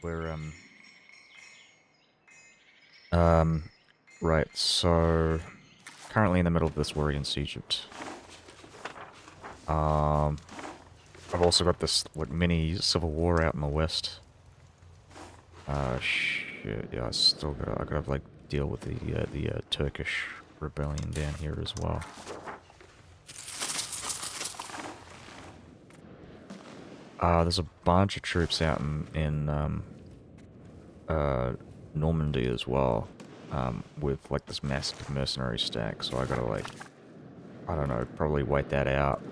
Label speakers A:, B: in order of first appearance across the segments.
A: We're um right, so currently in the middle of this war against Egypt. Um I've also got this like mini civil war out in the west. Shit, yeah, I gotta like deal with the Turkish rebellion down here as well. There's a bunch of troops out in uh Normandy as well. With like this massive mercenary stack, so I gotta like I don't know, probably wait that out.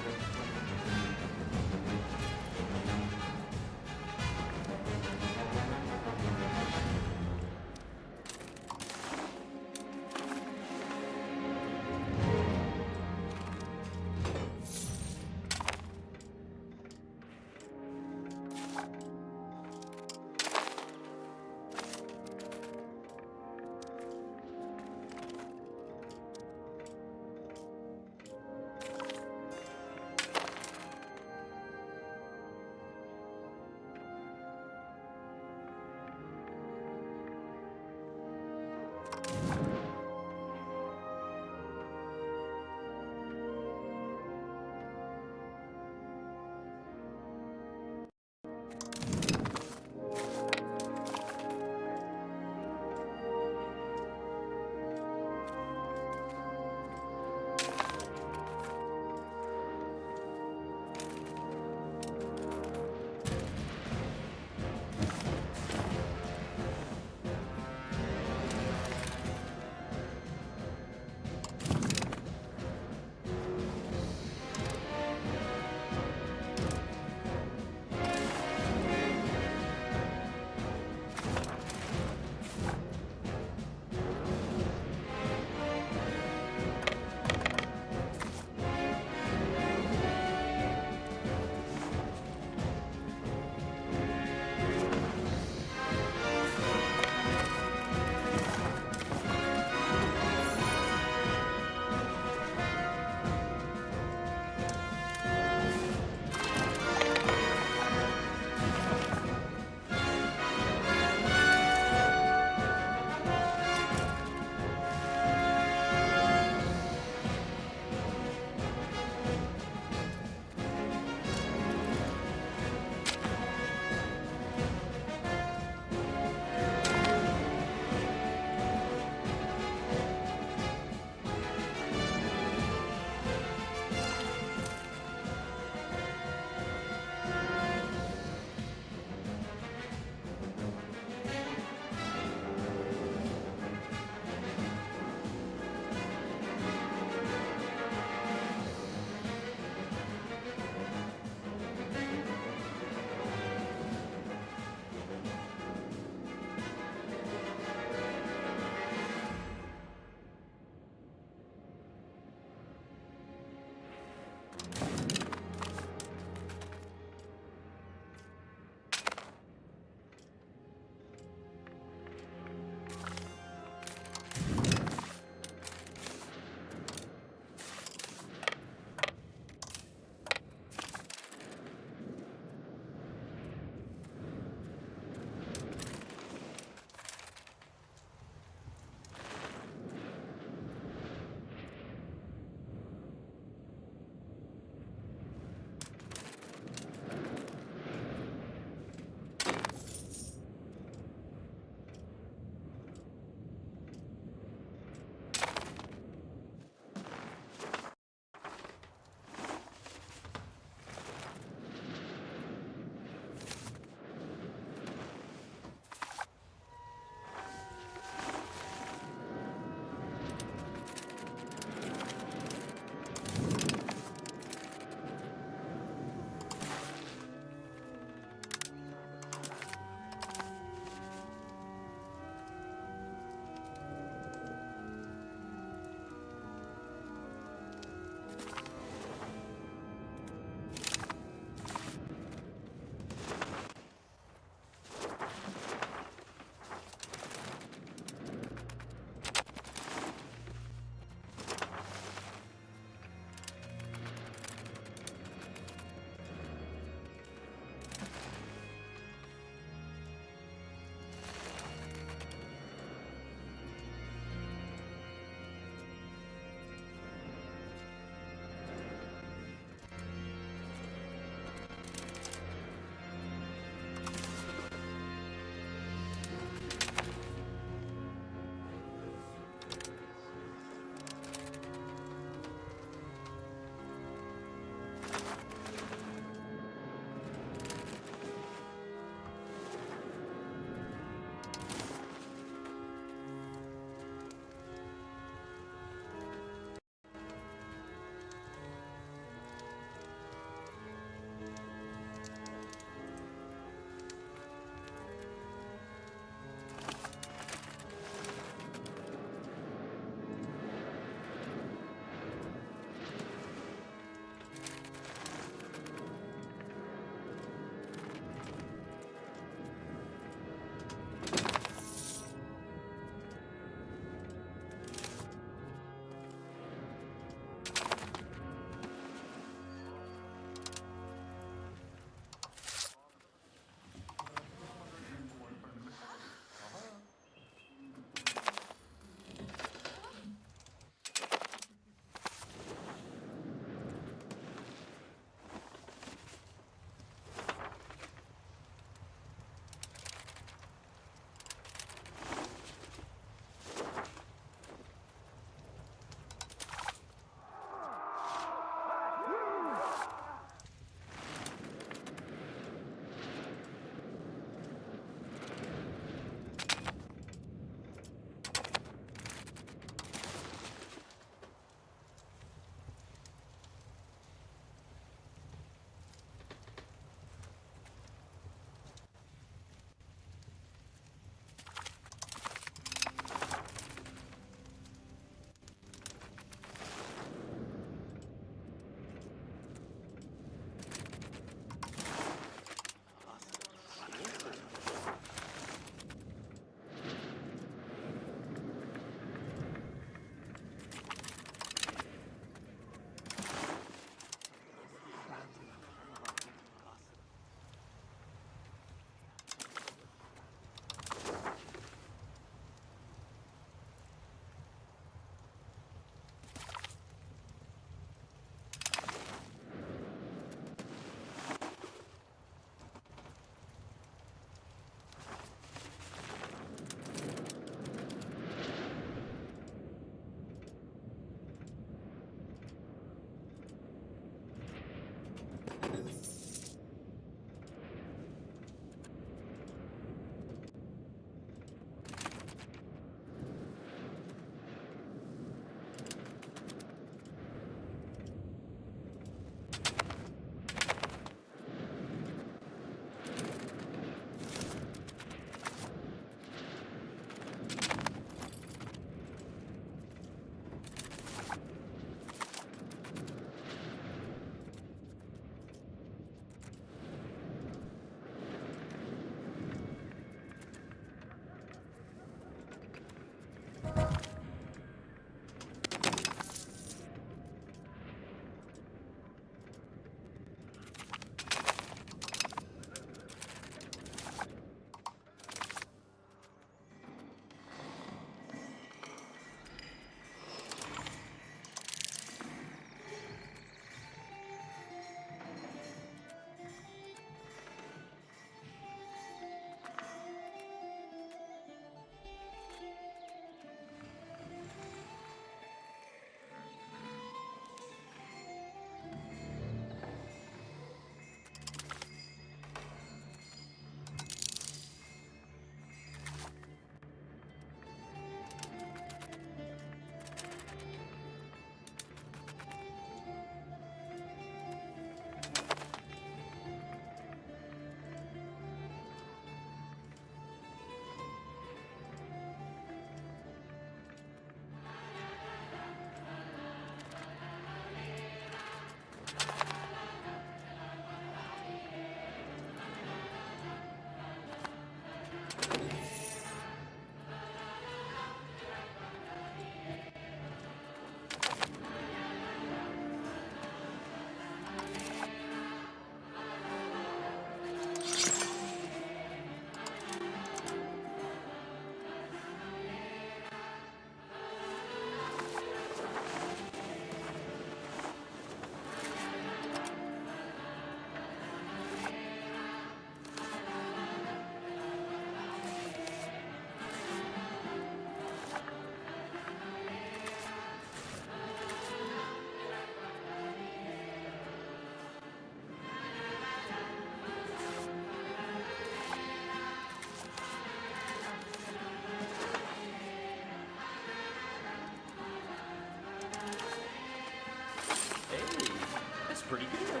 B: pretty good.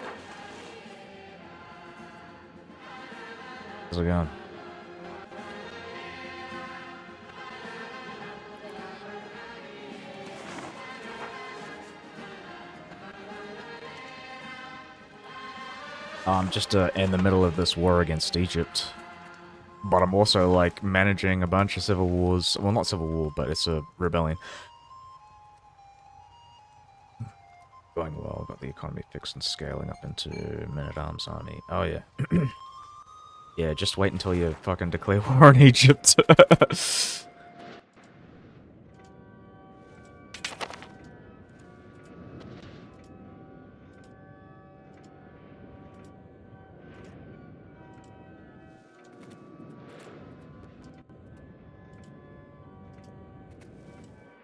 A: How's it going? I'm just in the middle of this war against Egypt. But I'm also, like, managing a bunch of civil wars. Well, not civil war, but it's a rebellion. Going well. Got the economy fixed and scaling up into Men-at-Arms army. Oh, yeah. Yeah, just wait until you fucking declare war on Egypt.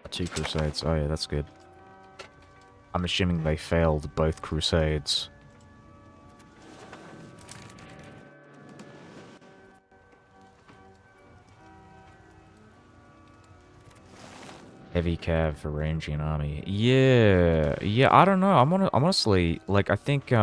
A: Two crusades. Oh, yeah, that's good. I'm assuming they failed both crusades. Heavy cav for Varangian army. Yeah, I don't know. I'm honestly, like, I think,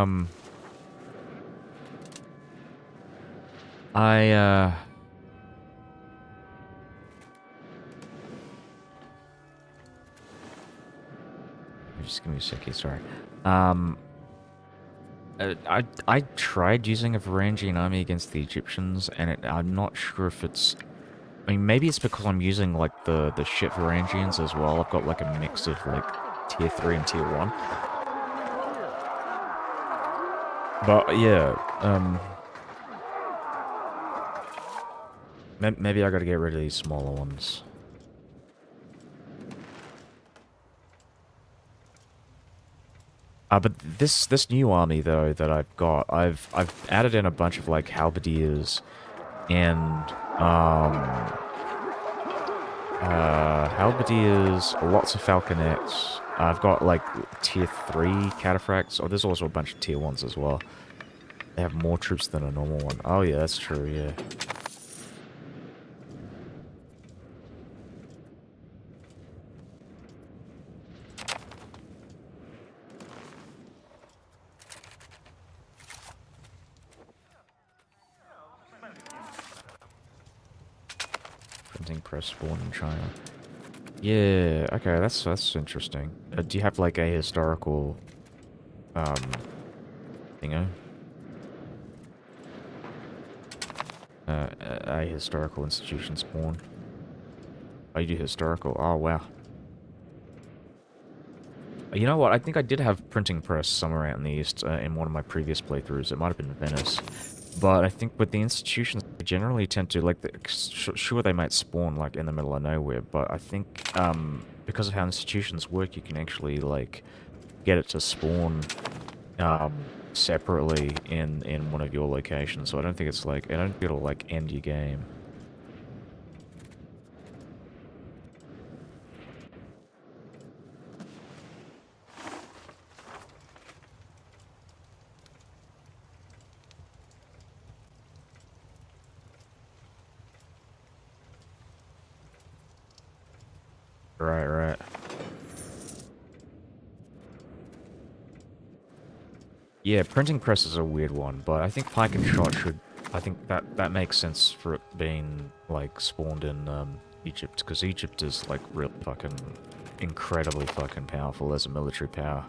A: just give me a second, sorry. I tried using a Varangian army against the Egyptians, and I'm not sure if it's... I mean, maybe it's because I'm using, like, the shit Varangians as well. I've got, like, a mix of, like, tier 3 and tier 1. But, yeah, maybe I gotta get rid of these smaller ones. But this new army though that I've got, I've added in a bunch of like halberdiers and halberdiers, lots of falconets. I've got like tier 3 cataphracts. Oh, there's also a bunch of tier 1s as well. They have more troops than a normal one. Oh yeah, that's true, yeah. Printing press spawn in China. Yeah, okay, that's interesting. Do you have like a historical thingo? A historical institution spawn. Oh, you do historical? Oh, wow. You know what? I think I did have printing press somewhere out in the east in one of my previous playthroughs. It might have been Venice. But I think with the institutions, they generally tend to, like, sure, they might spawn, like, in the middle of nowhere, but I think, because of how institutions work, you can actually, like, get it to spawn, separately in one of your locations. So I don't think it's, like, I don't think it'll, like, end your game. Right. Yeah, printing press is a weird one, but I think pike and shot should... I think that makes sense for it being, like, spawned in, Egypt, because Egypt is, like, real fucking... incredibly fucking powerful as a military power.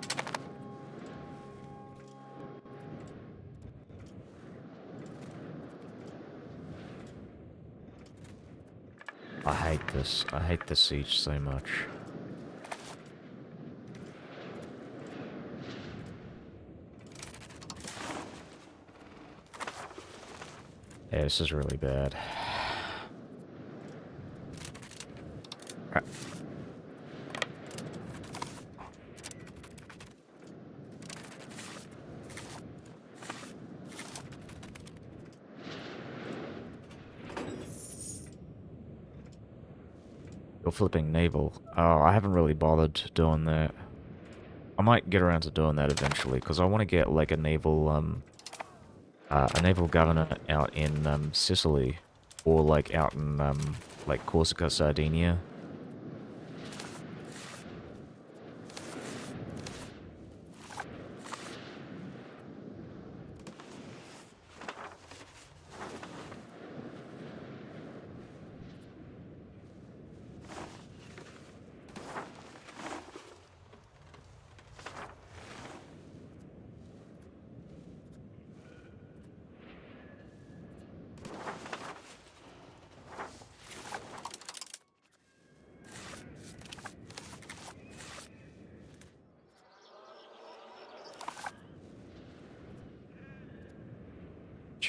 A: I hate this. I hate this siege so much. Yeah, this is really bad. You're flipping naval. Oh, I haven't really bothered doing that. I might get around to doing that eventually, because I want to get, like, a naval governor out in, Sicily. Or, like, out in, like, Corsica, Sardinia.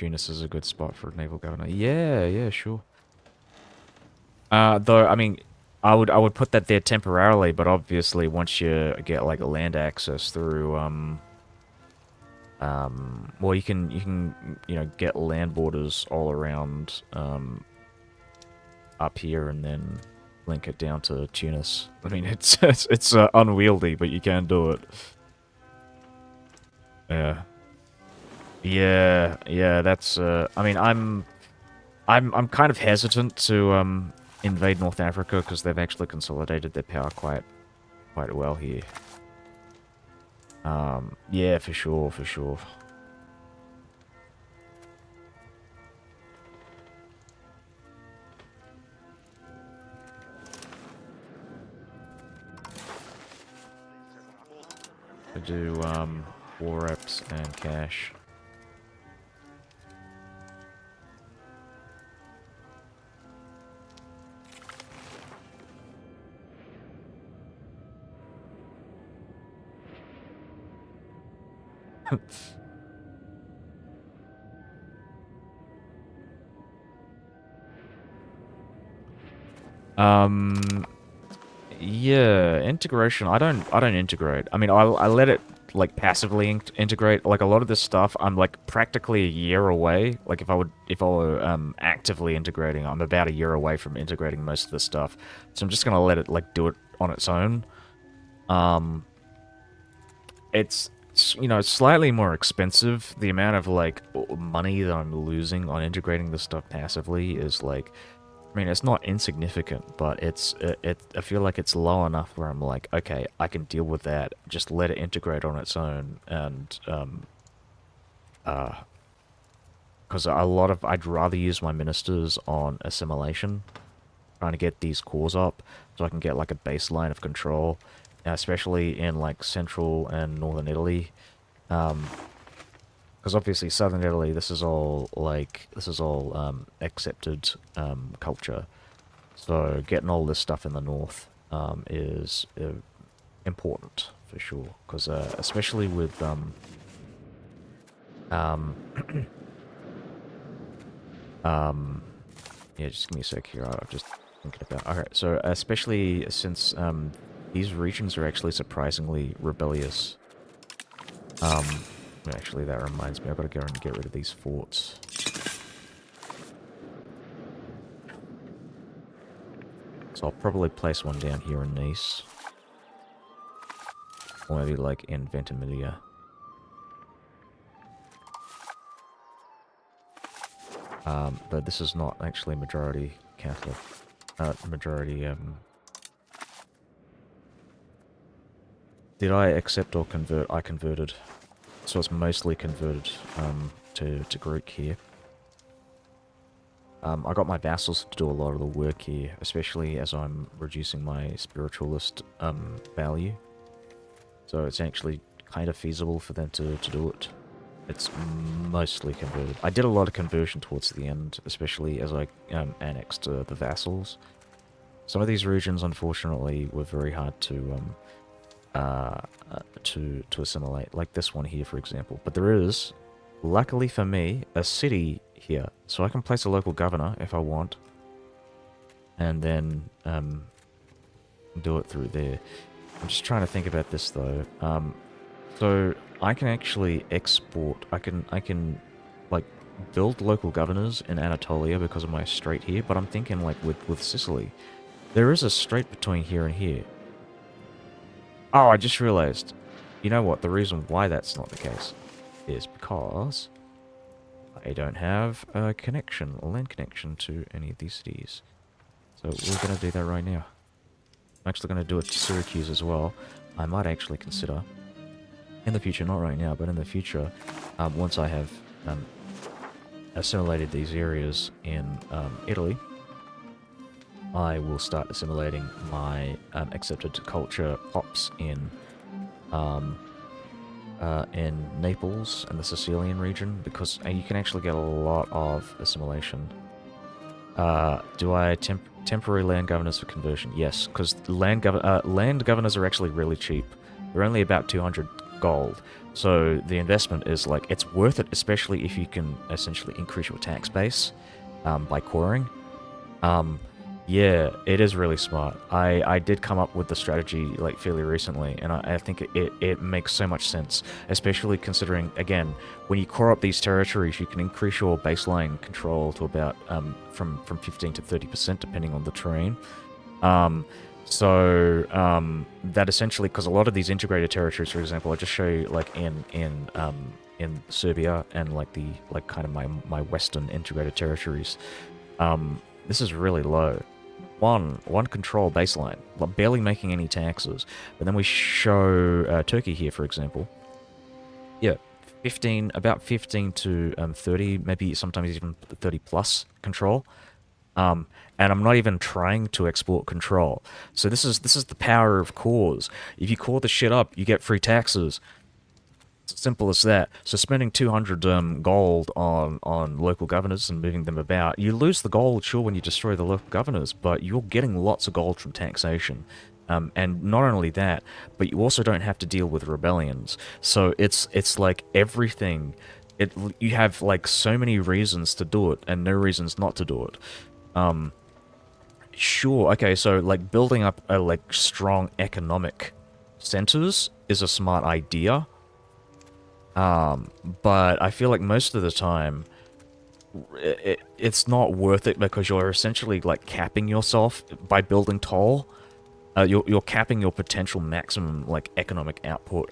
A: Tunis is a good spot for a naval governor. Yeah, yeah, sure. Though I mean, I would put that there temporarily, but obviously once you get like land access through well you can get land borders all around up here and then link it down to Tunis. I mean, it's unwieldy, but you can do it. Yeah. Yeah, yeah, that's I mean, I'm kind of hesitant to invade North Africa because they've actually consolidated their power quite well here. Yeah, for sure, for sure. I do war reps and cash. Yeah, integration. I don't integrate. I mean, I let it like passively integrate. Like a lot of this stuff, I'm like practically a year away. Like if I were actively integrating, I'm about a year away from integrating most of the stuff. So I'm just gonna let it like do it on its own. Um, it's slightly more expensive. The amount of like money that I'm losing on integrating this stuff passively is like, I mean, it's not insignificant, but I feel like it's low enough where I'm like, okay, I can deal with that. Just let it integrate on its own, and because I'd rather use my ministers on assimilation, trying to get these cores up, so I can get like a baseline of control, especially in like central and northern Italy. Because obviously southern Italy, this is all accepted culture. So getting all this stuff in the north is important for sure. Because especially with um, yeah, just give me a sec here. I'm just thinking about. Okay, so especially since these regions are actually surprisingly rebellious. Actually, that reminds me, I've got to go and get rid of these forts. So I'll probably place one down here in Nice. Or maybe like in Ventimiglia. But this is not actually majority Catholic. Majority, Did I accept or convert? I converted. So it's mostly converted to Greek here. I got my vassals to do a lot of the work here, especially as I'm reducing my spiritualist value. So it's actually kind of feasible for them to do it. It's mostly converted. I did a lot of conversion towards the end, especially as I annexed the vassals. Some of these regions, unfortunately, were very hard to assimilate, like this one here, for example. But there is, luckily for me, a city here, so I can place a local governor if I want, and then do it through there. I'm just trying to think about this though. So I can actually export. I can like build local governors in Anatolia because of my strait here. But I'm thinking like with Sicily, there is a strait between here and here. Oh, I just realized. You know what? The reason why that's not the case is because I don't have a connection, a land connection to any of these cities. So we're going to do that right now. I'm actually going to do it to Syracuse as well. I might actually consider, in the future, not right now, but in the future, once I have assimilated these areas in Italy, I will start assimilating my accepted culture pops in Naples and the Sicilian region, because you can actually get a lot of assimilation. Do I temporary land governors for conversion? Yes, because land governors are actually really cheap. They're only about 200 gold. So the investment is like, it's worth it, especially if you can essentially increase your tax base by coring. Yeah, it is really smart. I did come up with the strategy like fairly recently, and I think it makes so much sense, especially considering, again, when you core up these territories, you can increase your baseline control to about from 15 to 30% depending on the terrain. That essentially, because a lot of these integrated territories, for example, I just show you like in Serbia and like the kind of my western integrated territories. This is really low. One control baseline, barely making any taxes. But then we show Turkey here, for example. Yeah, about 15 to 30, maybe sometimes even 30 plus control. And I'm not even trying to export control. So this is the power of cores. If you core the shit up, you get free taxes. It's simple as that. So spending 200 gold on local governors and moving them about, you lose the gold, sure, when you destroy the local governors, but you're getting lots of gold from taxation. And not only that, but you also don't have to deal with rebellions. So it's like everything. You have like so many reasons to do it and no reasons not to do it. Sure, okay, so like building up a like strong economic centers is a smart idea. But I feel like most of the time, it's not worth it because you're essentially like capping yourself by building tall. You're capping your potential maximum like economic output.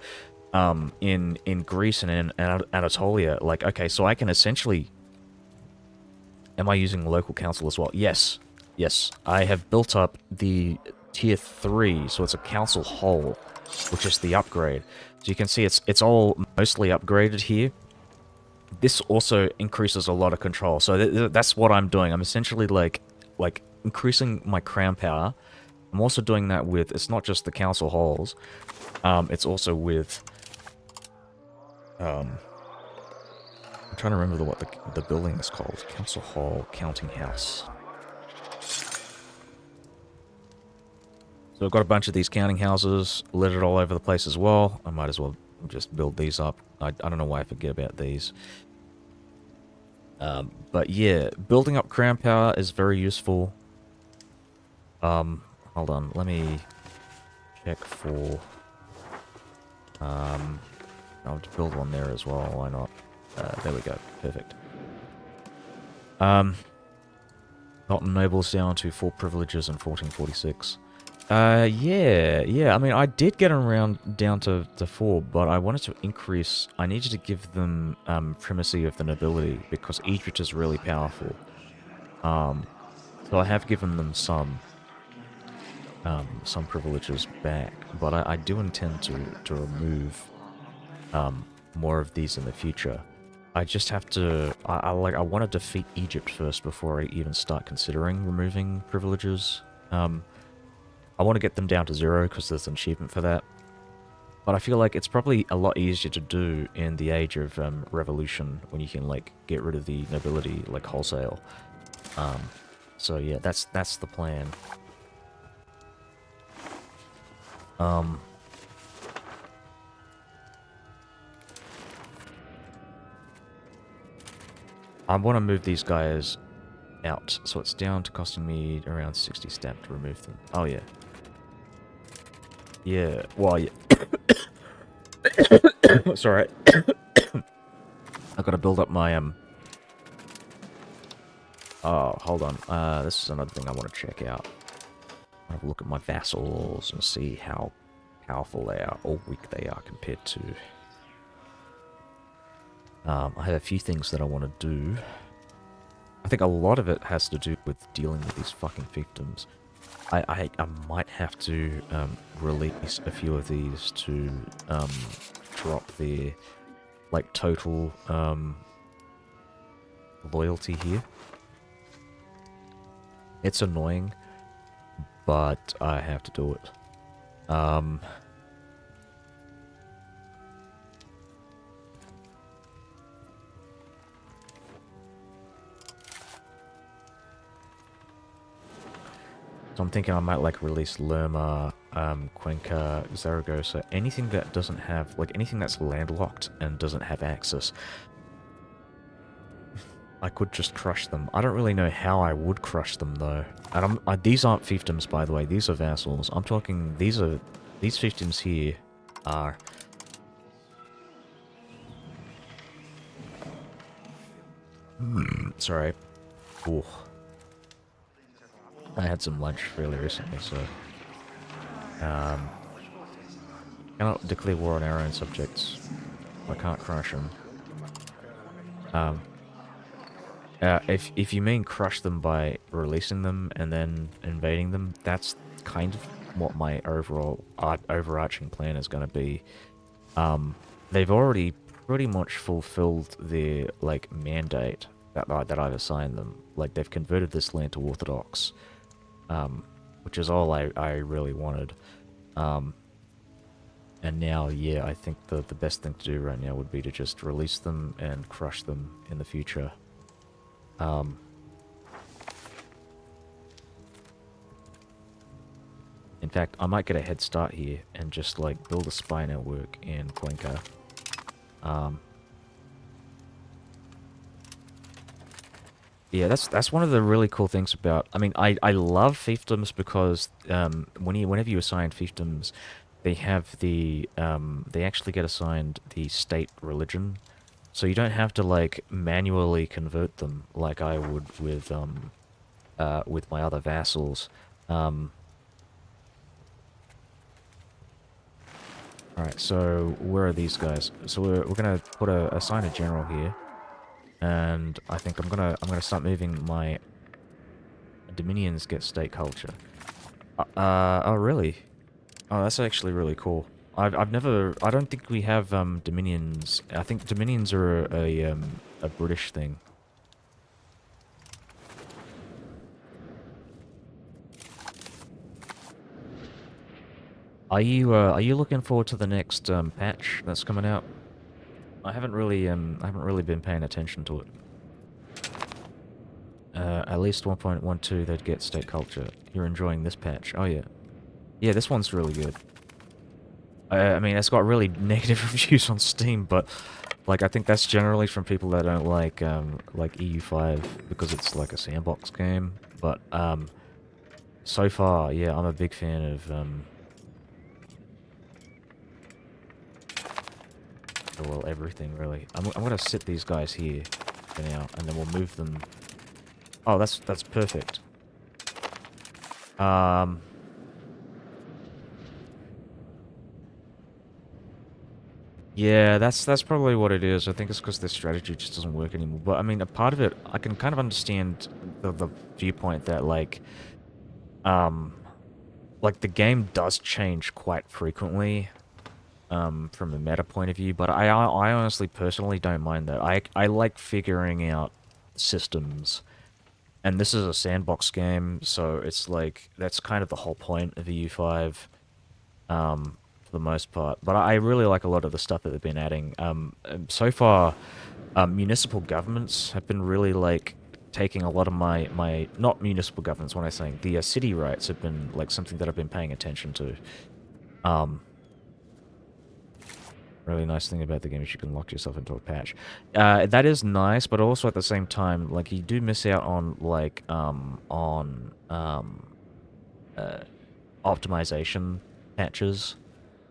A: In Greece and in Anatolia, like, okay, so I can essentially. Am I using local council as well? Yes, yes. I have built up the tier 3, so it's a council whole, which is the upgrade. So you can see it's all mostly upgraded here. This also increases a lot of control. So that's what I'm doing. I'm essentially like increasing my crown power. I'm also doing that with, it's not just the council halls. It's also with I'm trying to remember what the building is called. Council Hall Counting House. So I've got a bunch of these counting houses littered all over the place as well. I might as well just build these up. I don't know why I forget about these. But yeah, building up crown power is very useful. Hold on, let me check for... I'll just build one there as well, why not? There we go, perfect. Cotton nobles down to 4 privileges in 1446. Yeah, I mean, I did get them around down to 4, but I wanted to increase, I needed to give them primacy of the nobility, because Egypt is really powerful. So I have given them some privileges back, but I do intend to remove more of these in the future. I just have to, I want to defeat Egypt first before I even start considering removing privileges. I want to get them down to 0 because there's an achievement for that. But I feel like it's probably a lot easier to do in the age of revolution when you can like get rid of the nobility like wholesale. So yeah, that's the plan. I want to move these guys out, so it's down to costing me around 60 stamp to remove them. Oh yeah. Yeah, well, yeah. Sorry. I've got to build up my, Oh, hold on. This is another thing I want to check out. Have a look at my vassals and see how powerful they are, or weak they are compared to... I have a few things that I want to do. I think a lot of it has to do with dealing with these fucking fiefdoms. I might have to release a few of these to drop their like total loyalty here. It's annoying, but I have to do it. So I'm thinking I might like release Lerma, Cuenca, Zaragoza, anything that doesn't have, like anything that's landlocked and doesn't have access. I could just crush them. I don't really know how I would crush them though. And these aren't fiefdoms, by the way. These are vassals. I'm talking. These fiefdoms here are. Sorry. Ooh. I had some lunch fairly recently, so cannot declare war on our own subjects. I can't crush them. If you mean crush them by releasing them and then invading them, that's kind of what my overall overarching plan is going to be. They've already pretty much fulfilled their like mandate that I've assigned them. Like they've converted this land to Orthodox, which is all I really wanted. And now, yeah, I think the best thing to do right now would be to just release them and crush them in the future. In fact, I might get a head start here and just like build a spy network in Cuenca. Yeah, that's one of the really cool things about. I mean, I love fiefdoms because whenever you assign fiefdoms, they have they actually get assigned the state religion. So you don't have to like manually convert them like I would with my other vassals. All right, so where are these guys? So we're gonna put assign a general here, and I think I'm gonna start moving my dominions get state culture. Oh really? Oh, that's actually really cool. I've never. I don't think we have dominions. I think dominions are a British thing. Are you looking forward to the next patch that's coming out? I haven't really been paying attention to it. At least 1.12 they'd get state culture. You're enjoying this patch. Oh yeah. Yeah, this one's really good. I mean, it's got really negative reviews on Steam, but like I think that's generally from people that don't like EU5 because it's like a sandbox game. But so far, yeah, I'm a big fan of well, everything really. I'm gonna sit these guys here for now, and then we'll move them. Oh, that's perfect. Yeah, that's probably what it is. I think it's because their strategy just doesn't work anymore. But I mean, a part of it, I can kind of understand the viewpoint that like the game does change quite frequently, from a meta point of view. But I honestly, personally, don't mind that. I like figuring out systems, and this is a sandbox game, so it's like that's kind of the whole point of EU5. For the most part. But I really like a lot of the stuff that they've been adding. So far, municipal governments have been really like taking a lot of my not municipal governments. When I'm saying the city rights have been like something that I've been paying attention to. Really nice thing about the game is you can lock yourself into a patch. That is nice, but also at the same time, like you do miss out on like optimization patches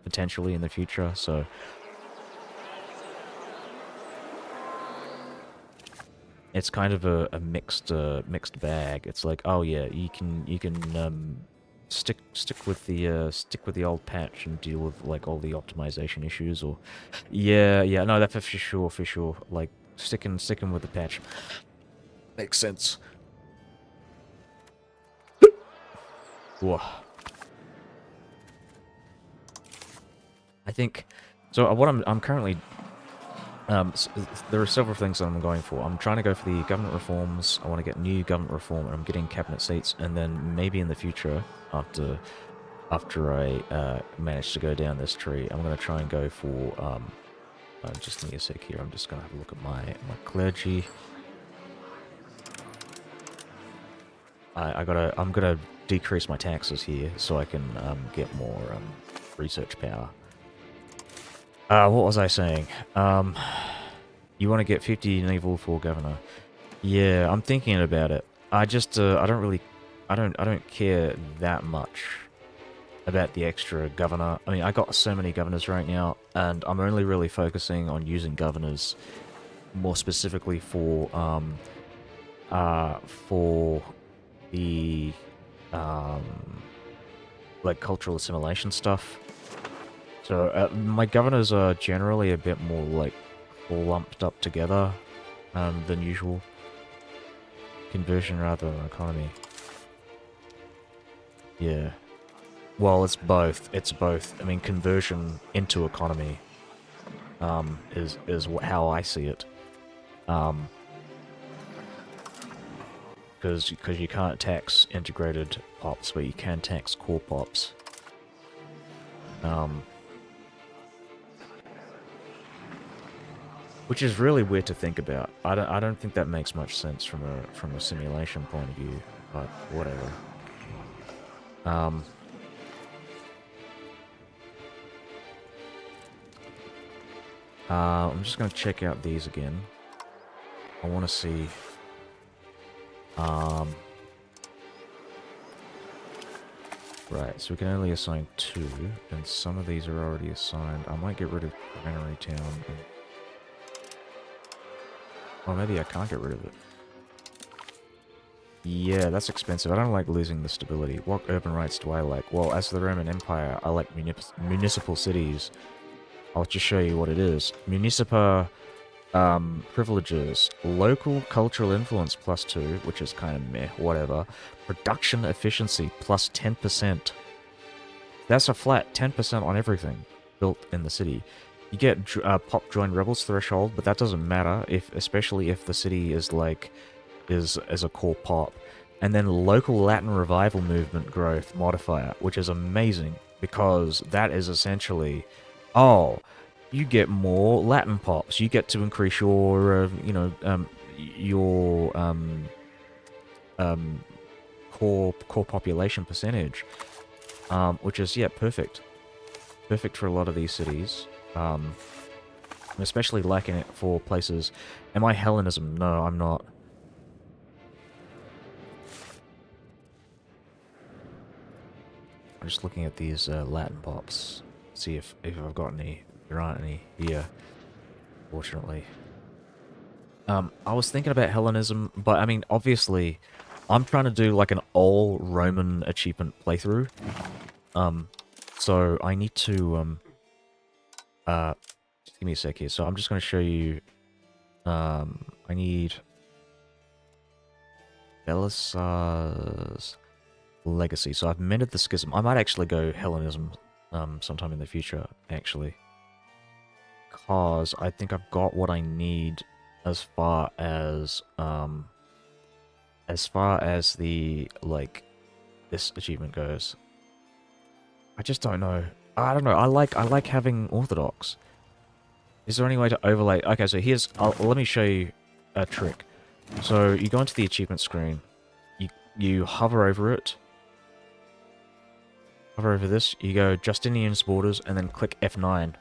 A: potentially in the future, so it's kind of a mixed bag. It's like, oh yeah, you can stick with the old patch and deal with like all the optimization issues, or yeah, no, that for sure, like sticking with the patch makes sense. Whoa. I think so. What I'm currently there are several things that I'm going for. I'm trying to go for the government reforms. I want to get new government reform, and I'm getting cabinet seats. And then maybe in the future, after I manage to go down this tree, I'm going to try and go for just give me a sec here. I'm just going to have a look at my clergy. I'm gonna decrease my taxes here so I can get more research power. What was I saying? You want to get 50 naval for governor? Yeah, I'm thinking about it. I just I don't really, I don't care that much about the extra governor. I mean, I got so many governors right now, and I'm only really focusing on using governors more specifically for the um like cultural assimilation stuff. So my governors are generally a bit more like lumped up together than usual. Conversion rather than economy. Yeah. Well, it's both. It's both. I mean, conversion into economy is how I see it. Because you can't tax integrated pops, but you can tax core pops. Which is really weird to think about. I don't think that makes much sense from a simulation point of view, but whatever. I'm just gonna check out these again. I want to see. Right, so we can only assign 2, and some of these are already assigned. I might get rid of Granary Town. Well, maybe I can't get rid of it. Yeah, that's expensive. I don't like losing the stability. What urban rights do I like? Well, as the Roman Empire, I like municipal cities. I'll just show you what it is. Municipal privileges. Local cultural influence +2, which is kind of meh, whatever. Production efficiency +10%. That's a flat 10% on everything built in the city. You get pop join rebels threshold, but that doesn't matter especially if the city is like is a core pop. And then local Latin revival movement growth modifier, which is amazing because that is essentially, oh, you get more Latin pops. You get to increase your, your core population percentage, which is perfect, perfect for a lot of these cities. I'm especially liking it for places. Am I Hellenism? No, I'm not. I'm just looking at these Latin pops. See if I've got any. There aren't any here, fortunately. I was thinking about Hellenism, but I mean, obviously, I'm trying to do like an all Roman achievement playthrough. So I need to just give me a sec here. So I'm just going to show you. I need Belisar's Legacy. So I've mended the schism. I might actually go Hellenism sometime in the future, actually. Because I think I've got what I need as far as the, like, this achievement goes. I just don't know. I don't know. I like having Orthodox. Is there any way to overlay? Okay, so here's... let me show you a trick. So you go into the achievement screen. You hover over it. Hover over this. You go Justinian's Borders and then click F9.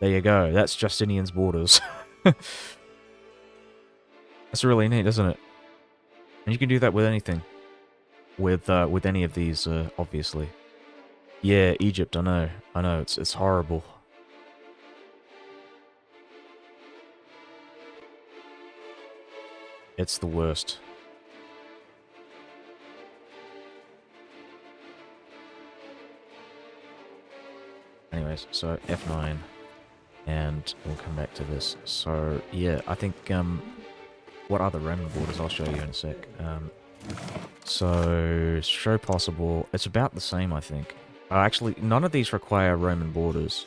A: There you go. That's Justinian's Borders. That's really neat, isn't it? And you can do that with anything. With any of these, obviously. Yeah, Egypt, I know. I know, it's horrible. It's the worst. Anyways, so F9. And we'll come back to this. So, yeah, I think, what are the Roman borders? I'll show you in a sec. So, show possible. It's about the same, I think. Actually, none of these require Roman borders.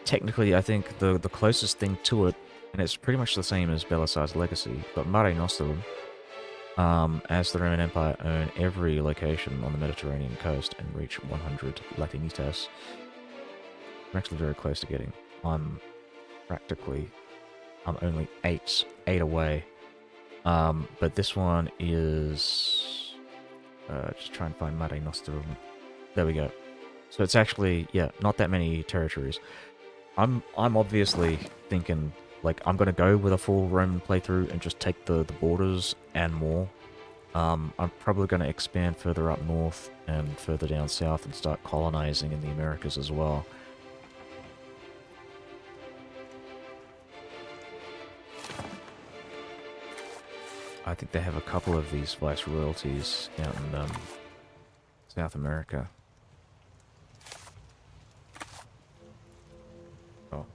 A: Technically, I think the closest thing to it, and it's pretty much the same as Belisar's Legacy, but Mare Nostrum, as the Roman Empire own every location on the Mediterranean coast and reach 100 Latinitas. I'm actually very close to getting. I'm only 8 away. But this one is just try and find Mare Nostrum. There we go. So it's actually, yeah, not that many territories. I'm obviously thinking like I'm gonna go with a full Roman playthrough and just take the borders and more. I'm probably gonna expand further up north and further down south and start colonizing in the Americas as well. I think they have a couple of these viceroyalties out in South America. Oh.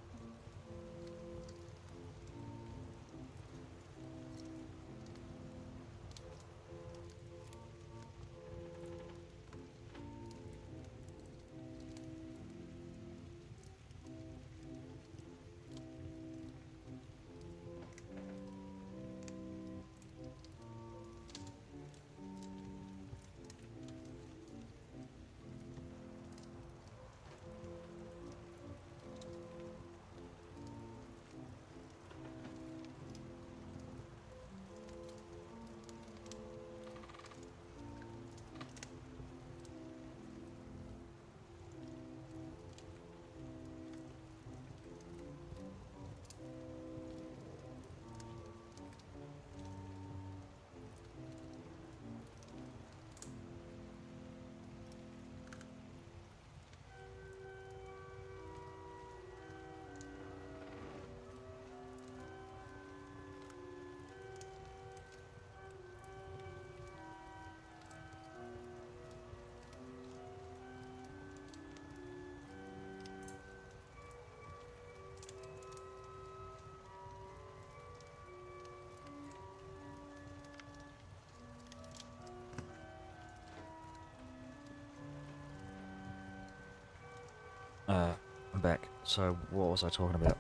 A: I'm back. So what was I talking about?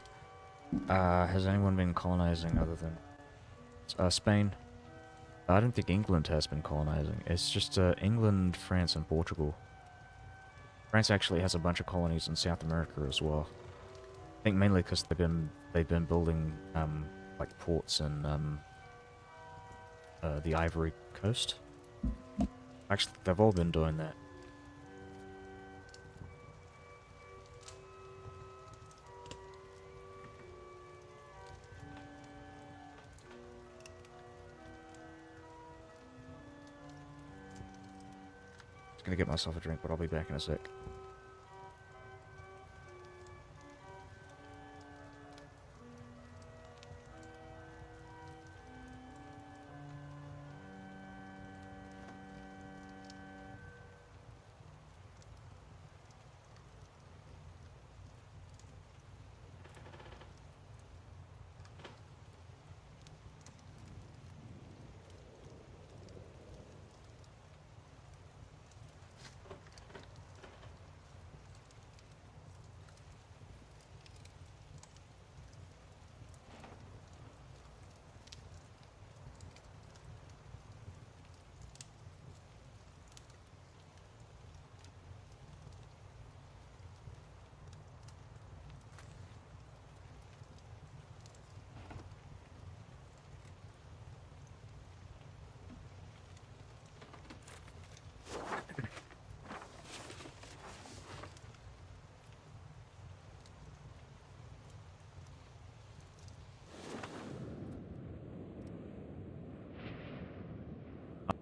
A: Has anyone been colonizing other than Spain? I don't think England has been colonizing. It's just England, France, and Portugal. France actually has a bunch of colonies in South America as well. I think mainly because they've been building like ports in the Ivory Coast. Actually, they've all been doing that. Just gonna get myself a drink, but I'll be back in a sec.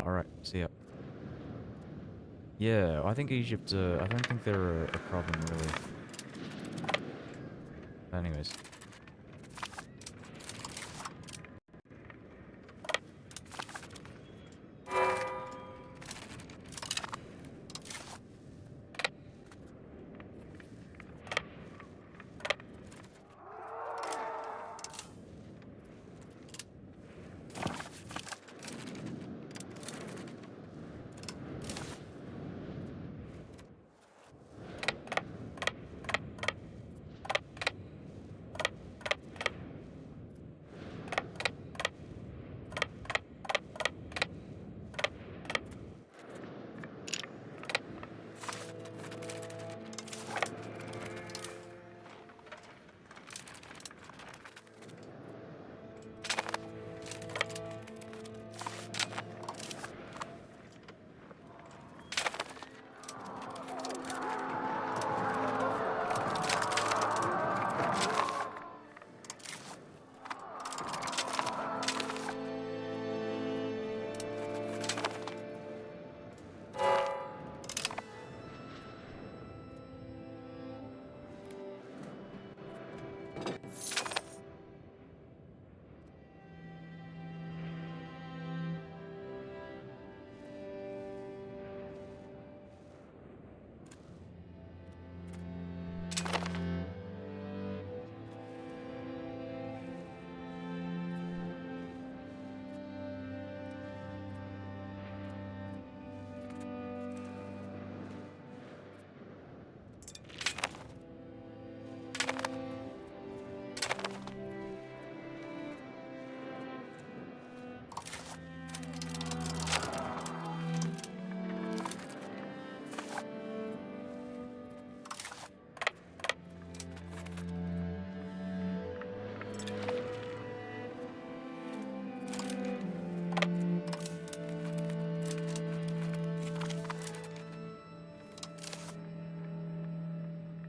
A: Alright, see ya. Yeah, I think Egypt, I don't think they're a problem, really. Anyways.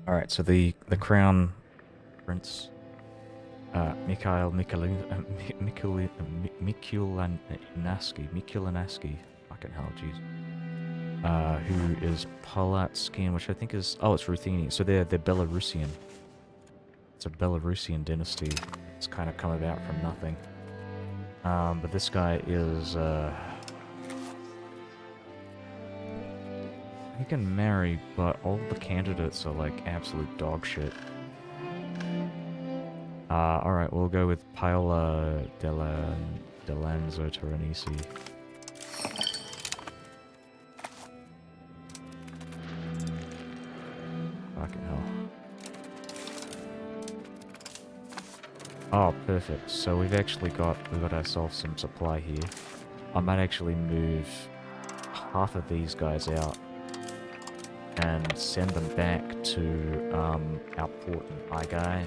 A: Alright, so the crown prince, Mikulanaski, fucking hell, jeez. Who is Palatskin, which I think is, oh, it's Rutheni, so they're Belarusian. It's a Belarusian dynasty. It's kind of come about from nothing. But this guy is, he can marry, but all the candidates are like absolute dog shit. Alright, we'll go with Paola Delanzo Torinisi. Fucking hell. Oh, perfect. So we've got ourselves some supply here. I might actually move half of these guys out and send them back to our port in Igai,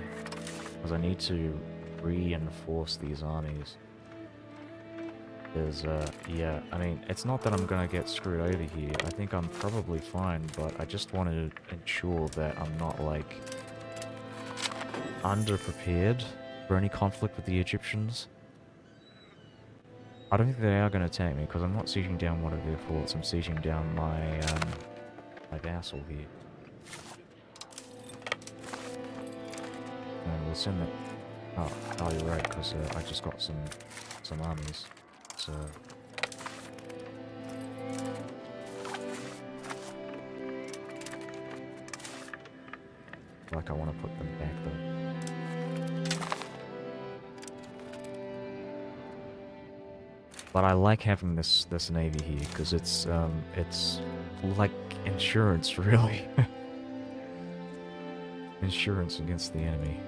A: because I need to reinforce these armies. Because, yeah, I mean, it's not that I'm gonna get screwed over here. I think I'm probably fine, but I just want to ensure that I'm not, like, underprepared for any conflict with the Egyptians. I don't think they are going to attack me, because I'm not sieging down one of their forts, I'm sieging down my, my vassal here. And we'll send that... Oh, you're right, because I just got some armies. So... like I want to put them back though. But I like having this navy here because it's like insurance, really. Insurance against the enemy.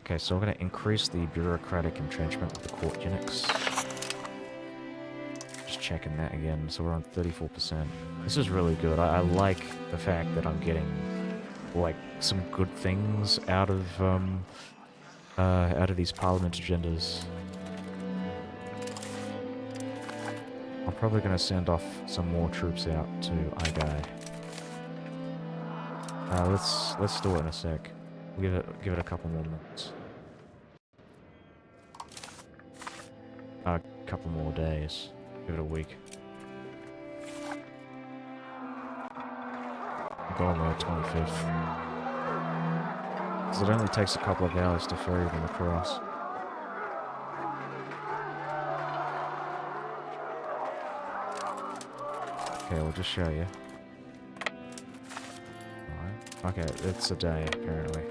A: Okay, so I'm going to increase the bureaucratic entrenchment with the court eunuchs. Just checking that again, so we're on 34%. This is really good. I like the fact that I'm getting, like, some good things out of these parliament agendas. I'm probably going to send off some more troops out to Igai. Let's do it in a sec. Give it a couple more minutes. A couple more days. Give it a week. Go on the 25th. Because it only takes a couple of hours to ferry them across. Okay, we'll just show you. Alright. Okay, it's a day, apparently.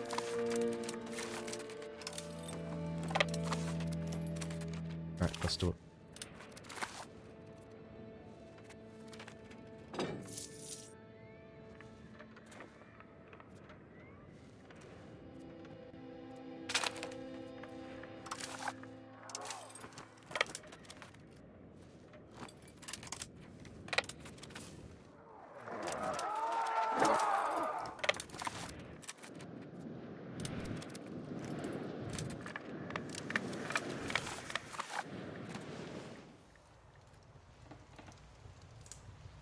A: Alright, let's do it.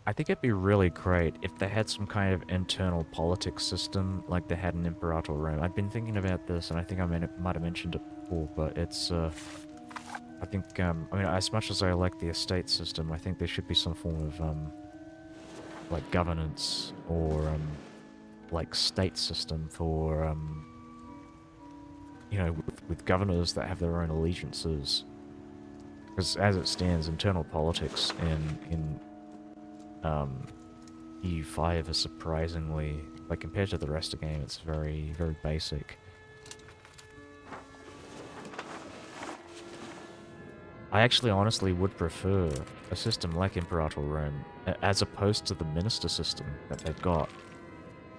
A: I think it'd be really great if they had some kind of internal politics system like they had in Imperator Rome. I've been thinking about this, and I think I might have mentioned it before, but it's, I think, I mean, as much as I like the estate system, I think there should be some form of, like, governance or, like, state system for, you know, with governors that have their own allegiances. Because as it stands, internal politics in EU5 is surprisingly, like, compared to the rest of the game, it's very, very basic. I actually honestly would prefer a system like Imperator Rome, as opposed to the minister system that they've got.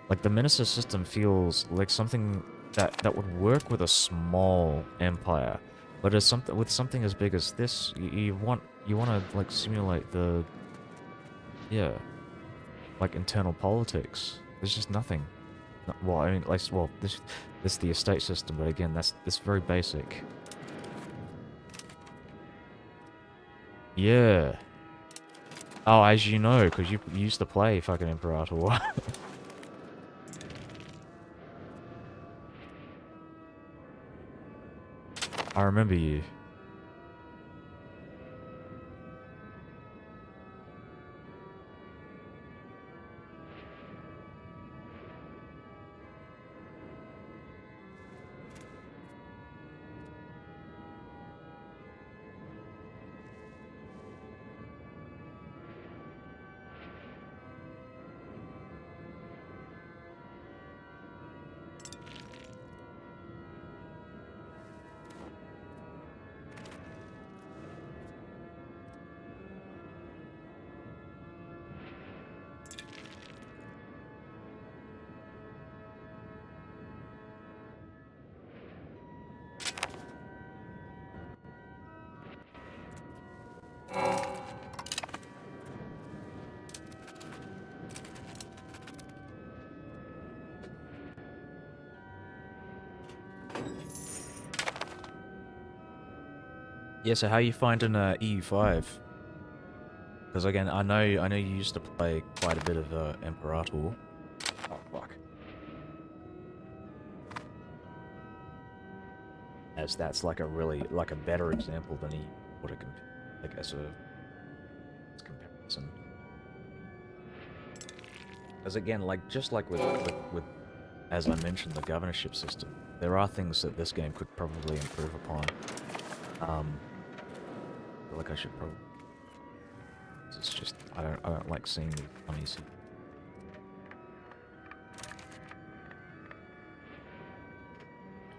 A: Like, the minister system feels like something that would work with a small empire, but as with something as big as this, you want to, like, simulate the... yeah. Like, internal politics. There's just nothing. Well, I mean, like, well, this is the estate system, but again, that's very basic. Yeah. Oh, as you know, because you used to play fucking Imperator. I remember you. Yeah, so how you finding EU5? Because again, I know you used to play quite a bit of Imperator. Oh fuck. As that's like a really like a better example than he would have like as a comparison. As again, like just like with as I mentioned the governorship system, there are things that this game could probably improve upon. I feel like I should probably. It's just I don't like seeing the funnies.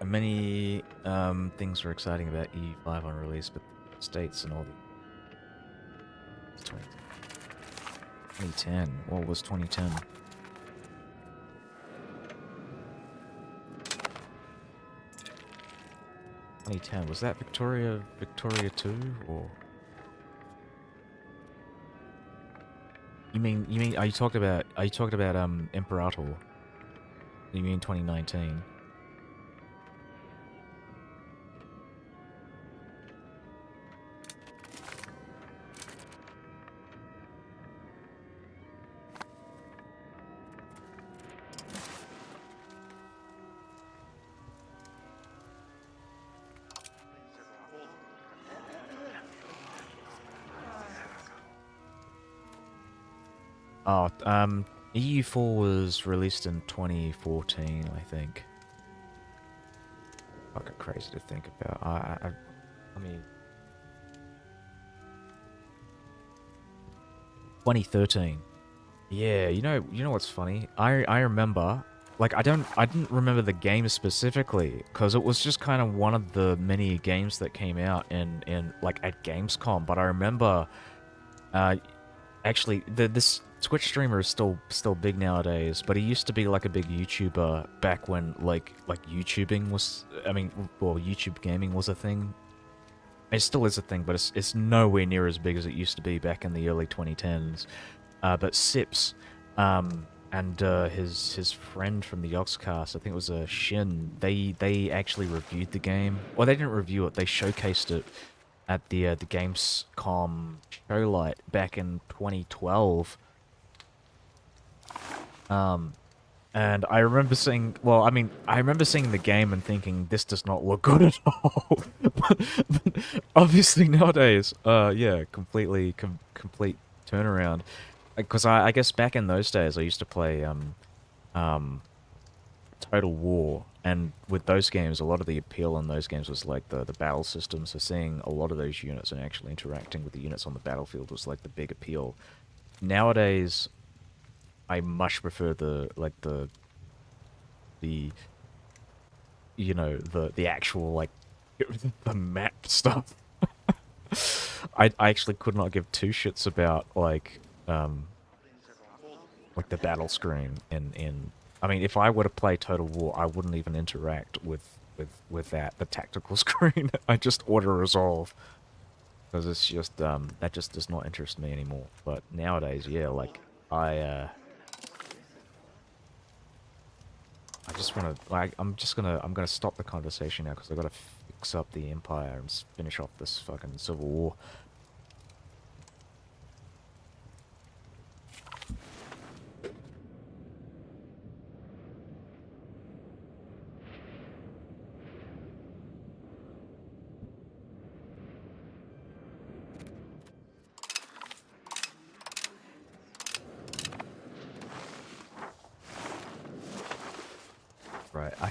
A: And many things were exciting about EU5 on release, but the states and all the 2010. What was 2010? 2010 was that Victoria 2 or? You mean are you talking about Imperator? You mean 2019? Oh, EU4 was released in 2014, I think. Fucking crazy to think about. I mean, 2013. Yeah, you know what's funny? I remember, like, I didn't remember the game specifically because it was just kind of one of the many games that came out in like at Gamescom. But I remember, uh, actually, this Twitch streamer is still big nowadays, but he used to be like a big YouTuber back when like YouTubing was, I mean, well, YouTube gaming was a thing. It still is a thing, but it's nowhere near as big as it used to be back in the early 2010s. But Sips, and his friend from the Oxcast, I think it was Shin. They actually reviewed the game. Well, they didn't review it. They showcased it at the Gamescom showlight back in 2012. And I remember seeing, well, I mean, I remember seeing the game and thinking, this does not look good at all. but obviously nowadays, yeah, complete turnaround. Because I guess back in those days, I used to play, um, Total War, and with those games, a lot of the appeal in those games was like the battle system, so seeing a lot of those units and actually interacting with the units on the battlefield was like the big appeal. Nowadays, I much prefer the the actual like the map stuff. I actually could not give two shits about like the battle screen in I mean if I were to play Total War I wouldn't even interact with that the tactical screen. I just auto resolve because it's just that just does not interest me anymore. But nowadays, yeah, like I I just want to, like, I'm gonna stop the conversation now because I gotta fix up the Empire and finish off this fucking Civil War.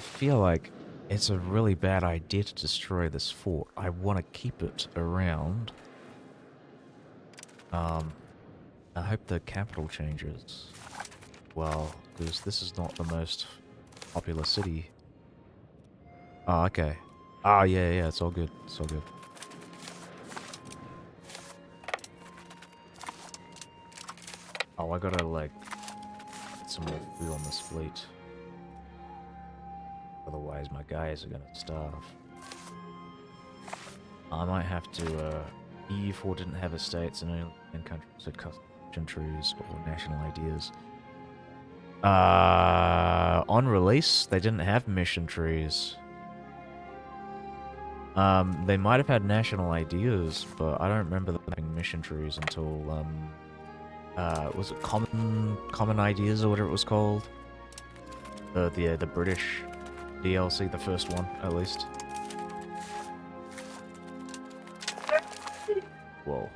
A: feel like it's a really bad idea to destroy this fort. I want to keep it around. I hope the capital changes. Well, because this is not the most popular city. Oh, okay. Oh, yeah, it's all good. It's all good. Oh, I gotta, like, get some more food on this fleet. Otherwise, my guys are gonna starve. I might have to, EU4 didn't have estates and only in countries had custom trees or national ideas. On release, they didn't have mission trees. They might have had national ideas, but I don't remember them having mission trees until, was it Common Ideas or whatever it was called? The British DLC, the first one, at least. Whoa.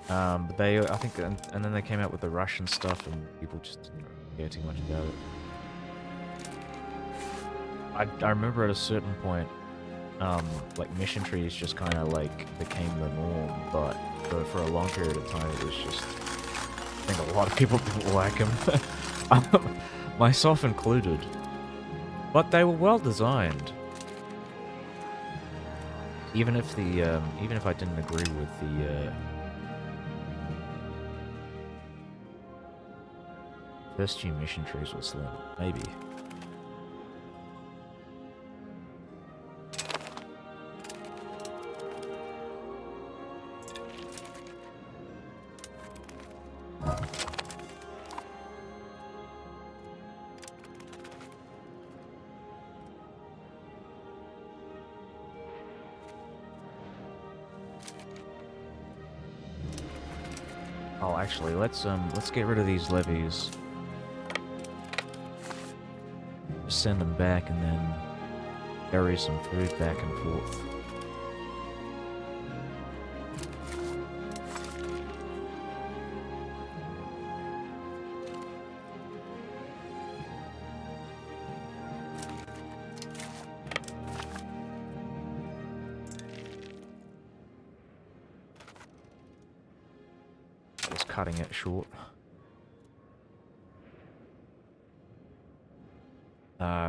A: But they, I think, and then they came out with the Russian stuff, and people just didn't care too much about it. I remember at a certain point, like mission trees just kind of like became the norm, but for a long period of time it was just, I think a lot of people didn't like them, myself included. But they were well designed. Even if the, even if I didn't agree with the, first few mission trees were slim, maybe. Oh, actually, let's get rid of these levies. Just send them back and then carry some food back and forth. Cutting it short.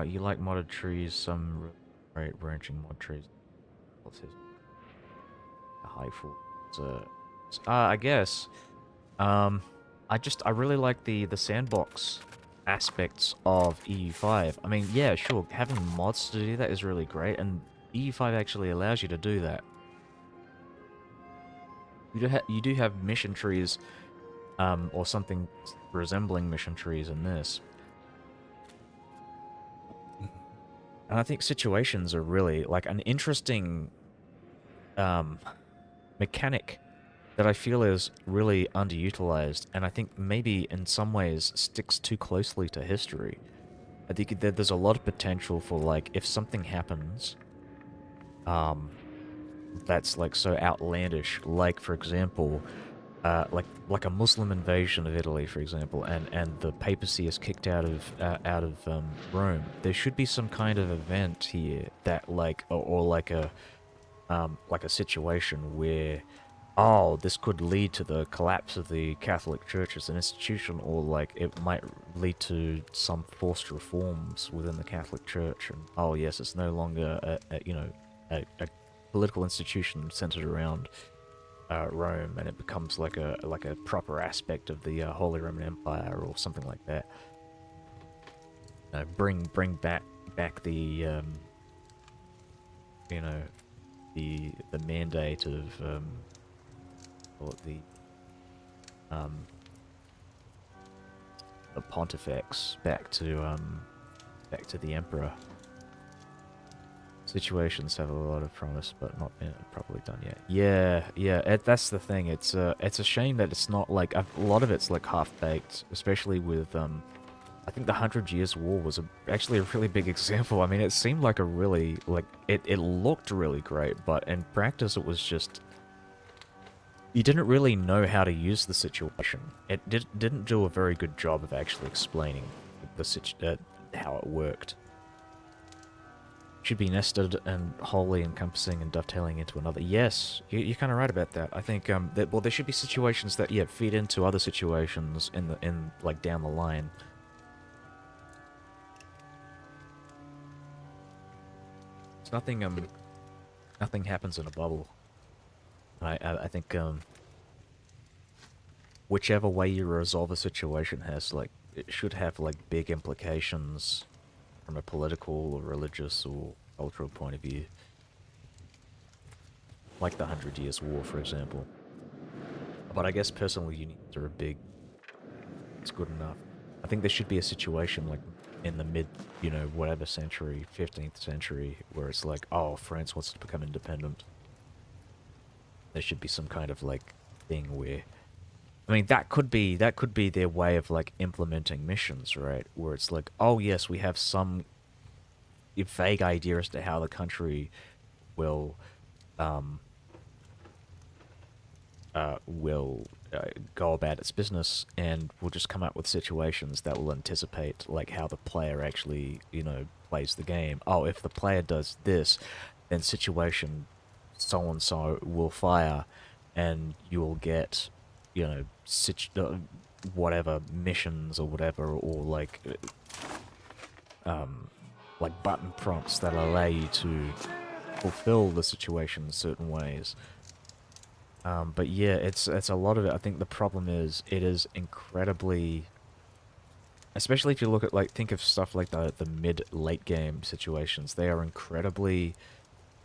A: You like modded trees, some great branching mod trees. What's his? A high fort. I guess. I really like the sandbox aspects of EU5. I mean, yeah, sure, having mods to do that is really great, and EU5 actually allows you to do that. You do have mission trees, or something resembling mission trees in this. And I think situations are really, like, an interesting, mechanic that I feel is really underutilized, and I think maybe in some ways sticks too closely to history. I think that there's a lot of potential for, like, if something happens, that's, like, so outlandish, like, for example, like a Muslim invasion of Italy, for example, and the papacy is kicked out of Rome. There should be some kind of event here that, like, or like a situation where, oh, this could lead to the collapse of the Catholic Church as an institution, or like it might lead to some forced reforms within the Catholic Church, and oh yes, it's no longer a political institution centered around Rome, and it becomes like a proper aspect of the Holy Roman Empire or something like that. Bring back the the mandate of the pontifex back to the emperor. Situations have a lot of promise, but not been properly done yet. Yeah, that's the thing. It's a shame that it's not like a lot of it's like half baked, especially with I think the 100 Years' War was actually a really big example. I mean, it seemed like a really it looked really great, but in practice it was just you didn't really know how to use the situation. It didn't do a very good job of actually explaining the how it worked. should be nested and wholly encompassing and dovetailing into another. Yes, you're kind of right about that. I think that, well, there should be situations that, yeah, feed into other situations in like down the line. It's nothing happens in a bubble. I think whichever way you resolve a situation has like, it should have like big implications from a political or religious or cultural point of view. Like the 100 Years' War, for example. But I guess personal unions are a big... It's good enough. I think there should be a situation like in the mid, whatever century, 15th century, where it's like, oh, France wants to become independent. There should be some kind of like thing where... I mean, that could be their way of like implementing missions, right? Where it's like, oh yes, we have some vague idea as to how the country will um, go about its business, and we'll just come up with situations that will anticipate like how the player actually, plays the game. Oh, if the player does this, then situation so and so will fire, and you'll get, whatever missions or whatever, or like button prompts that allow you to fulfill the situation in certain ways. But yeah, it's a lot of it. I think the problem is it is incredibly, especially if you look at like think of stuff like the mid late game situations. They are incredibly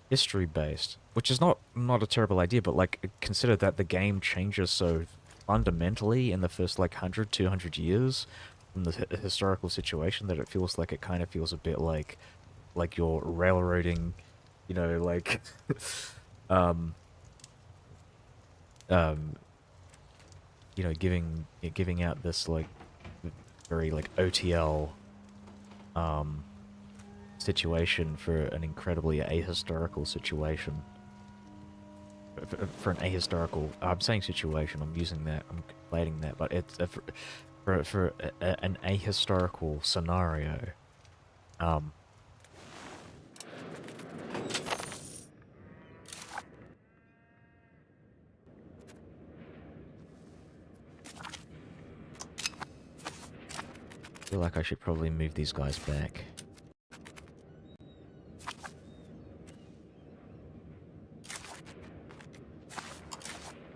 A: history based, which is not a terrible idea. But like consider that the game changes so fundamentally in the first like 100, 200 years from the historical situation that it feels like it kind of feels a bit like you're railroading, like um um giving out this like very like OTL um situation for an incredibly ahistorical situation. For an ahistorical, I'm saying situation. I'm using that. I'm conflating that, but it's for an ahistorical scenario. Um, I feel like I should probably move these guys back.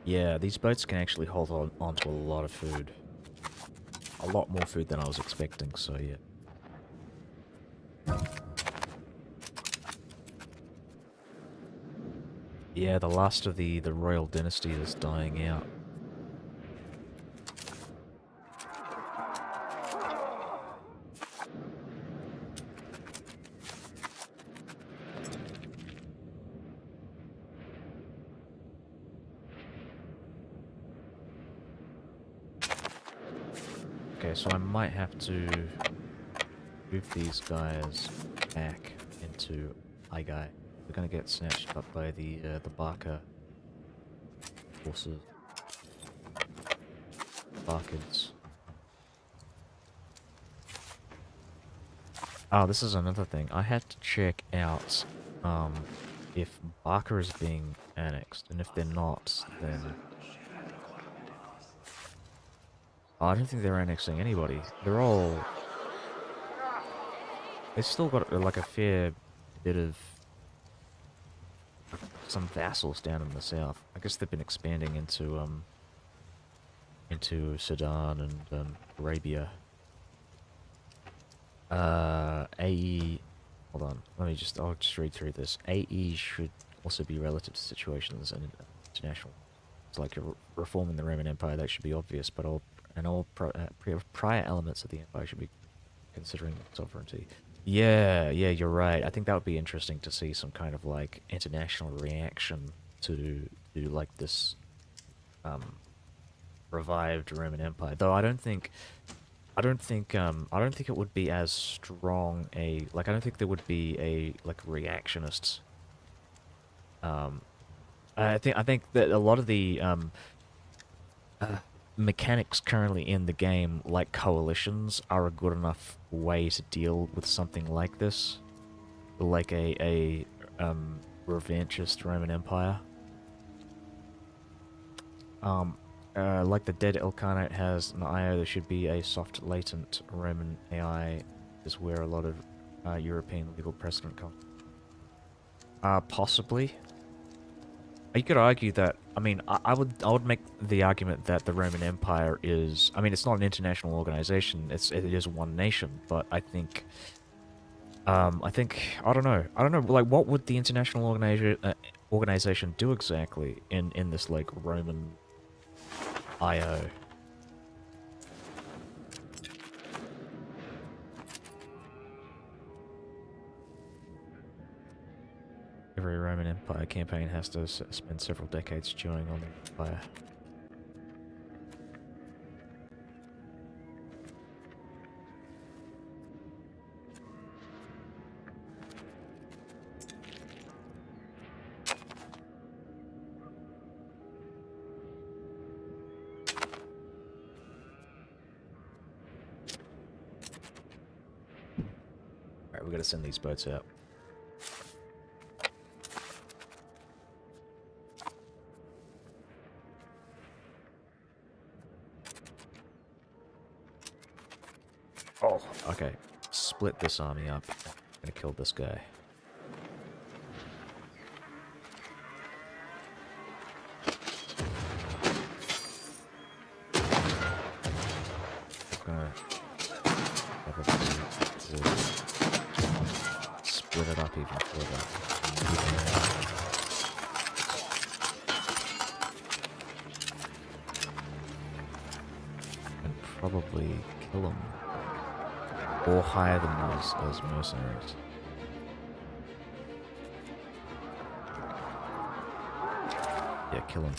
A: Yeah, these boats can actually hold on to a lot of food. A lot more food than I was expecting, so yeah. Yeah, the last of the royal dynasty is dying out. Okay, so I might have to move these guys back into Igai. We're gonna get snatched up by the Barker forces. Barkers. Oh, this is another thing. I had to check out if Barker is being annexed, and if they're not, then oh, I don't think they're annexing anybody. They're all... They've still got like a fair bit of some vassals down in the south. I guess they've been expanding into Sudan and Arabia. AE... Hold on, I'll just read through this. AE should also be relative to situations and international. It's like you're reforming the Roman Empire, that should be obvious, but all prior elements of the empire should be considering sovereignty. Yeah, you're right. I think that would be interesting to see some kind of like international reaction to like this um revived Roman Empire. Though I don't think it would be as strong a like I don't think there would be a like reactionist um I think that a lot of the mechanics currently in the game, like coalitions, are a good enough way to deal with something like this. like a revanchist Roman Empire. Like the dead Ilkhanate has an IO, there should be a soft latent Roman AI is where a lot of European legal precedent comes. Possibly. You could argue that, I mean, I would make the argument that the Roman Empire is, I mean, it's not an international organization, it is one nation, but I think, I don't know, like, what would the international organization do exactly in this, like, Roman IO? Every Roman Empire campaign has to spend several decades chewing on the empire. Alright, we gotta send these boats out. Oh, okay. Split this army up. I'm gonna kill this guy. I'm gonna split it up even further. And probably kill them. Or hire them as mercenaries. Yeah, kill them.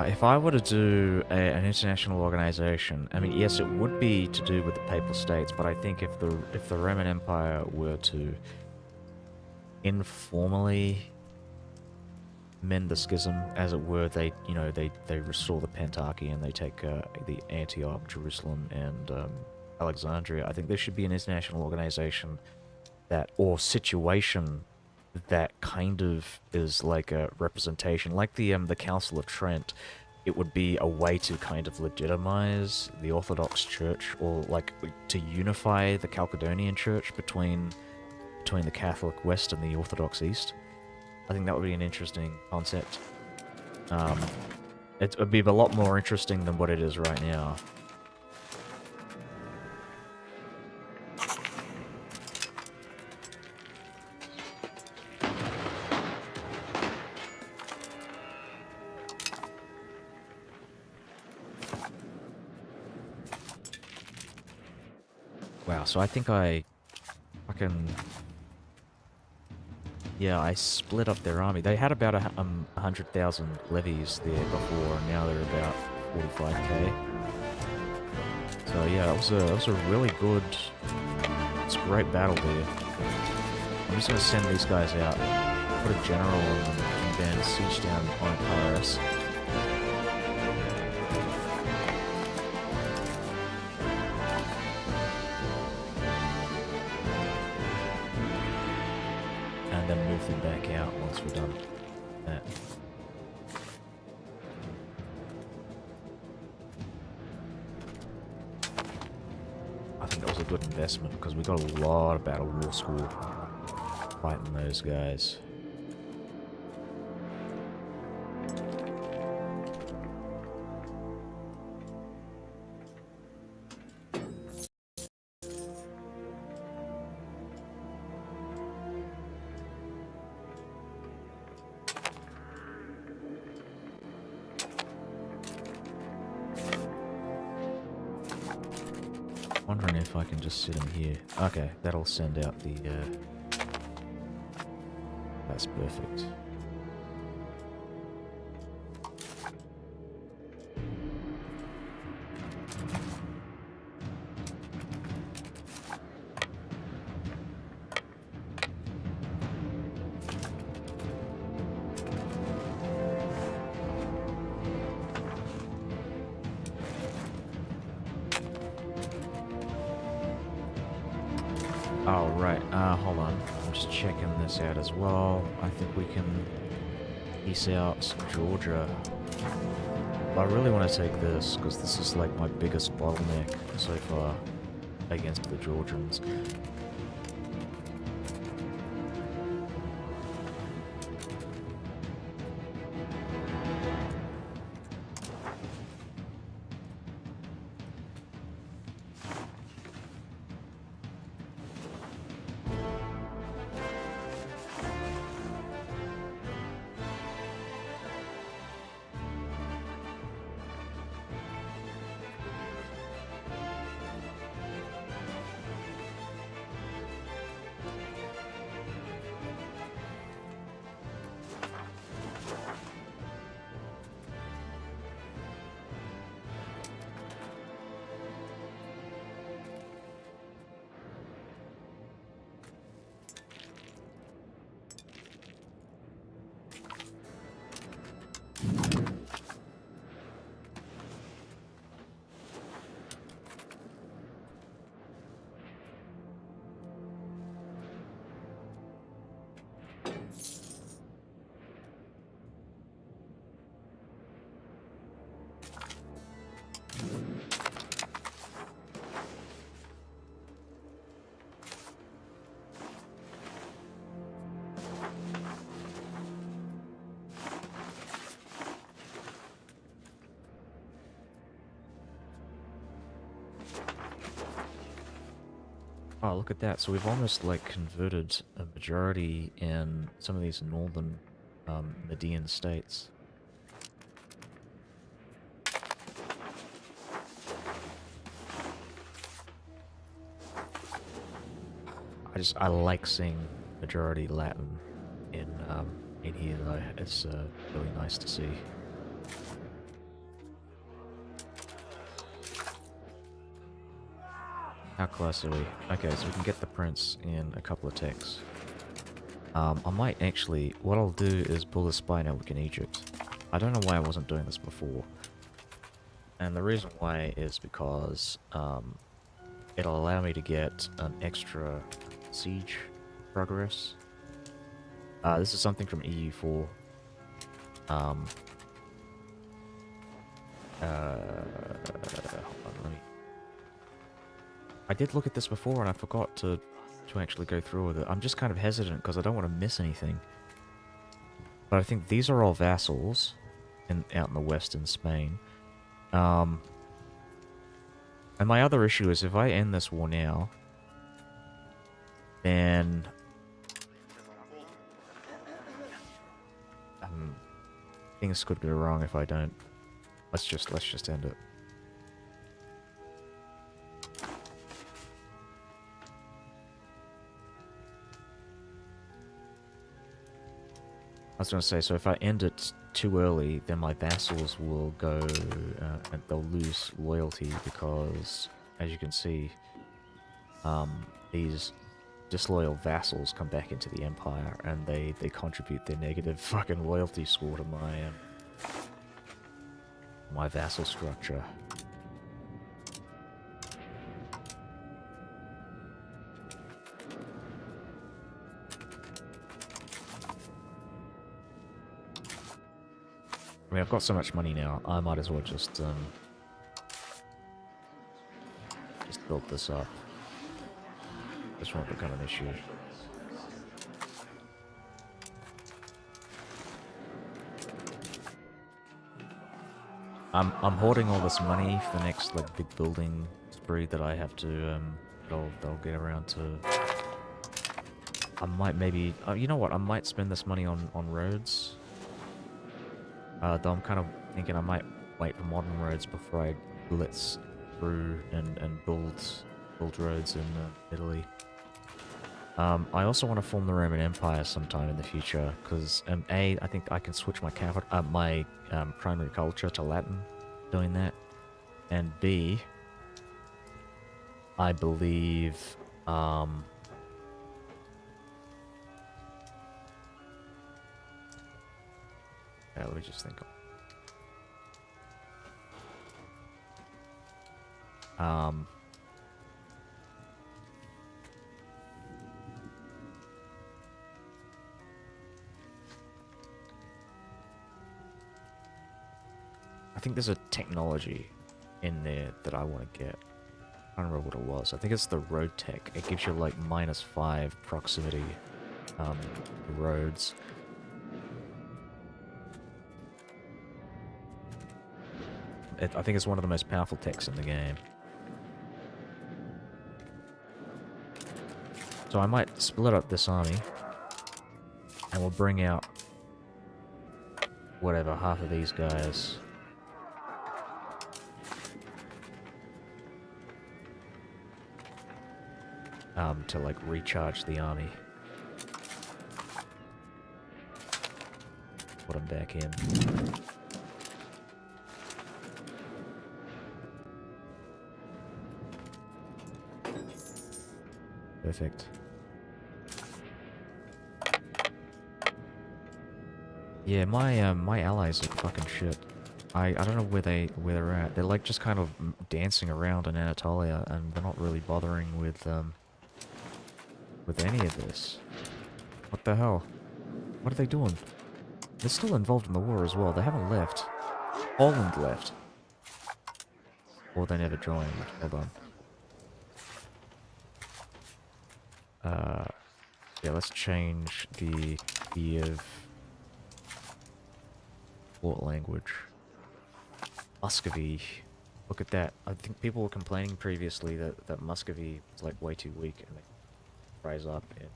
A: If I were to do an international organization, I mean, yes, it would be to do with the Papal States, but I think if the Roman Empire were to informally mend the schism, as it were, they restore the Pentarchy and they take the Antioch, Jerusalem, and Alexandria. I think there should be an international organization or situation that kind of is like a representation, like the Council of Trent. It would be a way to kind of legitimize the Orthodox Church, or like to unify the Chalcedonian Church between the Catholic West and the Orthodox East. I think that would be an interesting concept. It would be a lot more interesting than what it is right now. Yeah, so I think I fucking... Yeah, I split up their army. They had about 100,000 levies there before, and now they're about 45k. So yeah, that was a really good... It's a great battle there. I'm just gonna send these guys out, put a general on them, and then siege down on Paris. And then move them back out once we're done that. I think that was a good investment because we got a lot of battle war score fighting those guys. Wondering if I can just sit him here. Okay, that'll send out the, that's perfect. Oh, right. Hold on. I'm just checking this out as well. I think we can piece out Georgia. I really want to take this, because this is like my biggest bottleneck so far against the Georgians. Oh, look at that. So we've almost, like, converted a majority in some of these northern Median states. I like seeing majority Latin in here, though. It's really nice to see. How close are we? Okay, so we can get the prince in a couple of ticks. I might actually... What I'll do is build a spy network in Egypt. I don't know why I wasn't doing this before. And the reason why is because it'll allow me to get an extra siege progress. This is something from EU4. Hold on, let me... I did look at this before and I forgot to actually go through with it. I'm just kind of hesitant because I don't want to miss anything. But I think these are all vassals out in the west in Spain. And my other issue is if I end this war now, then things could go wrong if I don't. Let's just end it. was going to say, so if I end it too early, then my vassals will go, and they'll lose loyalty because, as you can see, these disloyal vassals come back into the empire and they contribute their negative fucking loyalty score to my vassal structure. I mean, I've got so much money now, I might as well just build this up. This won't become an issue. I'm hoarding all this money for the next like big building spree that I have to they'll get around to. I might maybe you know what, I might spend this money on roads. Though I'm kind of thinking I might wait for modern roads before I blitz through and build roads in Italy. I also want to form the Roman Empire sometime in the future, because A, I think I can switch my primary culture to Latin doing that, and B, I believe yeah, let me just think. I think there's a technology in there that I want to get. I don't remember what it was. I think it's the road tech. It gives you like -5 proximity to roads. I think it's one of the most powerful techs in the game. So I might split up this army, and we'll bring out whatever, half of these guys. To like recharge the army. Put them back in. Perfect. Yeah, my allies are fucking shit. I don't know where they're at. They're like just kind of dancing around in Anatolia, and they're not really bothering with any of this. What the hell? What are they doing? They're still involved in the war as well. They haven't left. Poland left. Or they never joined. Hold on. Yeah, let's change the Kiev port language. Muscovy. Look at that. I think people were complaining previously that Muscovy was like way too weak and they rise up in.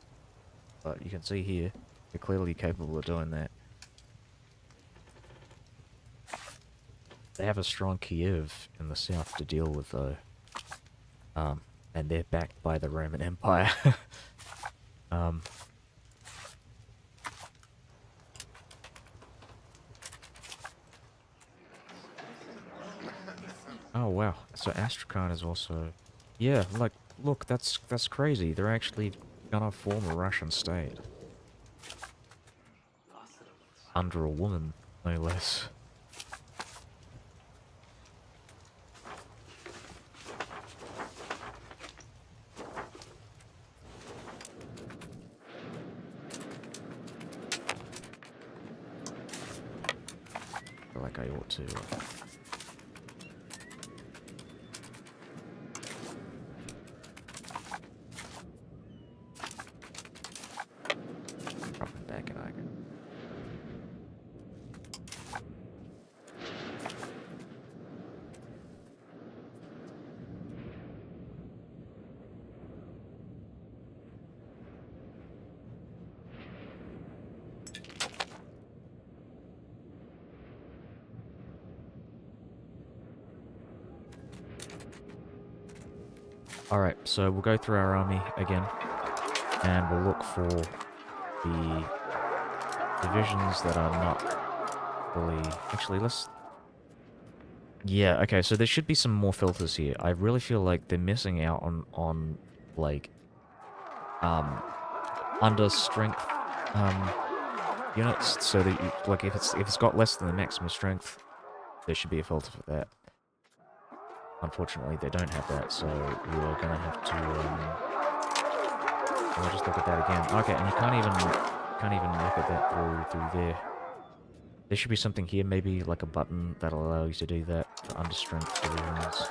A: But you can see here, they're clearly capable of doing that. They have a strong Kiev in the south to deal with though. And they're backed by the Roman Empire. Oh wow, so Astrakhan is also... Yeah, like, look, that's crazy. They're actually gonna form a Russian state. Under a woman, no less. I feel like I ought to... Alright, so we'll go through our army again, and we'll look for the divisions that are not fully... Actually, let's... Yeah, okay, so there should be some more filters here. I really feel like they're missing out on like, under strength, units, so that you, like, if it's got less than the maximum strength, there should be a filter for that. Unfortunately, they don't have that, so you're gonna have to, I'll just look at that again. Okay, and you can't even look at that through there. There should be something here, maybe like a button that'll allow you to do that for understrength divisions.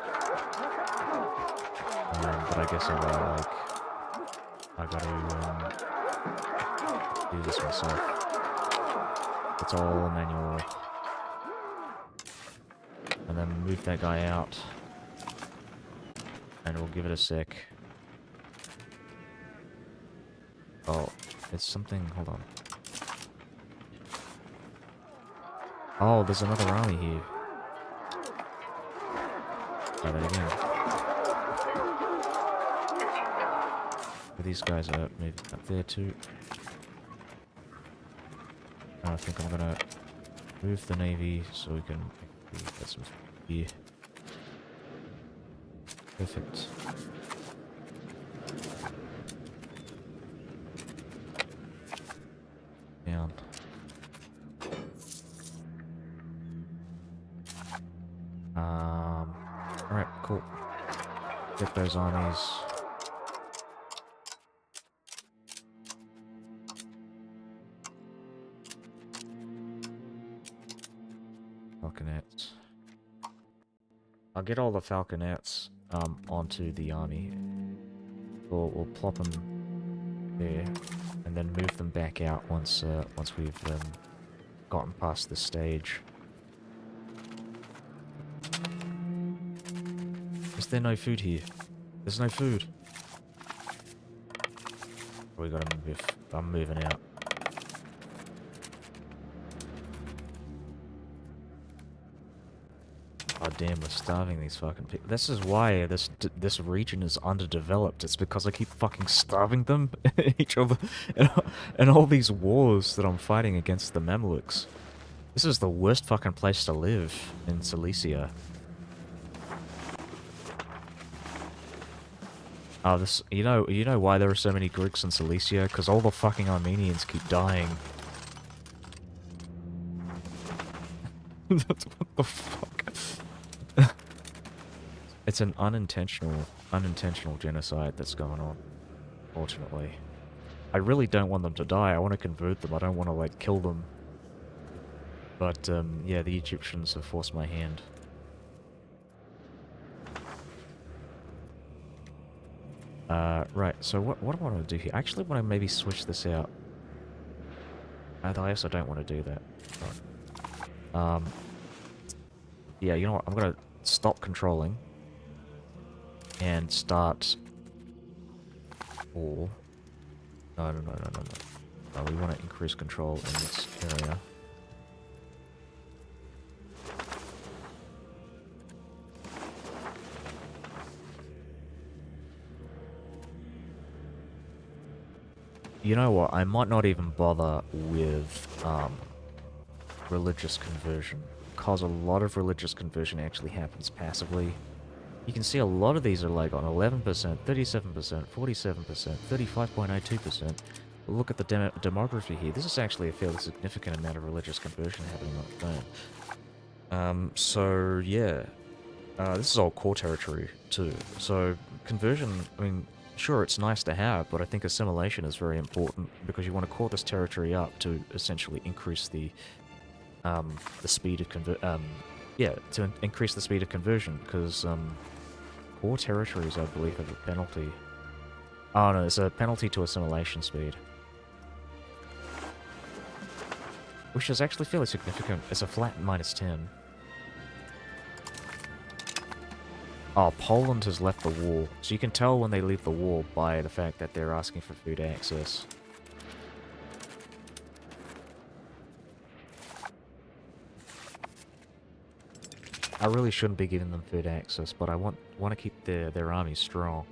A: But I guess I gotta do this myself. It's all manual. And then move that guy out. And we'll give it a sec. Oh, it's something, hold on. Oh, there's another army here. Try that again. These guys are maybe up there too. I think I'm gonna move the navy so we can get some here. Perfect. Down. Alright, cool. Get those armies. Falconets. I'll get all the falconets onto the army. We'll plop them there, and then move them back out once we've gotten past this stage. Is there no food here? There's no food. We gotta move. I'm moving out. Oh damn, we're starving these fucking people. This is why this region is underdeveloped. It's because I keep fucking starving them each other, and all these wars that I'm fighting against the Mamluks. This is the worst fucking place to live in Cilicia. Oh, you know why there are so many Greeks in Cilicia? Because all the fucking Armenians keep dying. What the fuck? It's an unintentional genocide that's going on, fortunately. I really don't want them to die. I want to convert them. I don't want to, like, kill them. But, yeah, the Egyptians have forced my hand. Right, so what do I want to do here? I actually want to maybe switch this out. I also don't want to do that. Right. Yeah, you know what? I'm going to stop controlling. And start... Or... No. We want to increase control in this area. You know what? I might not even bother with religious conversion, because a lot of religious conversion actually happens passively. You can see a lot of these are like on 11%, 37%, 47%, 35.02%. Look at the demography here. This is actually a fairly significant amount of religious conversion happening on the phone. So yeah, this is all core territory too. So conversion, I mean, sure, it's nice to have, but I think assimilation is very important because you want to core this territory up to essentially increase the speed of to increase the speed of conversion, because core territories, I believe, have a penalty. Oh no, it's a penalty to assimilation speed, which is actually fairly significant. It's a flat -10. Oh, Poland has left the war. So you can tell when they leave the war by the fact that they're asking for food access. I really shouldn't be giving them food access, but I want to keep their army strong.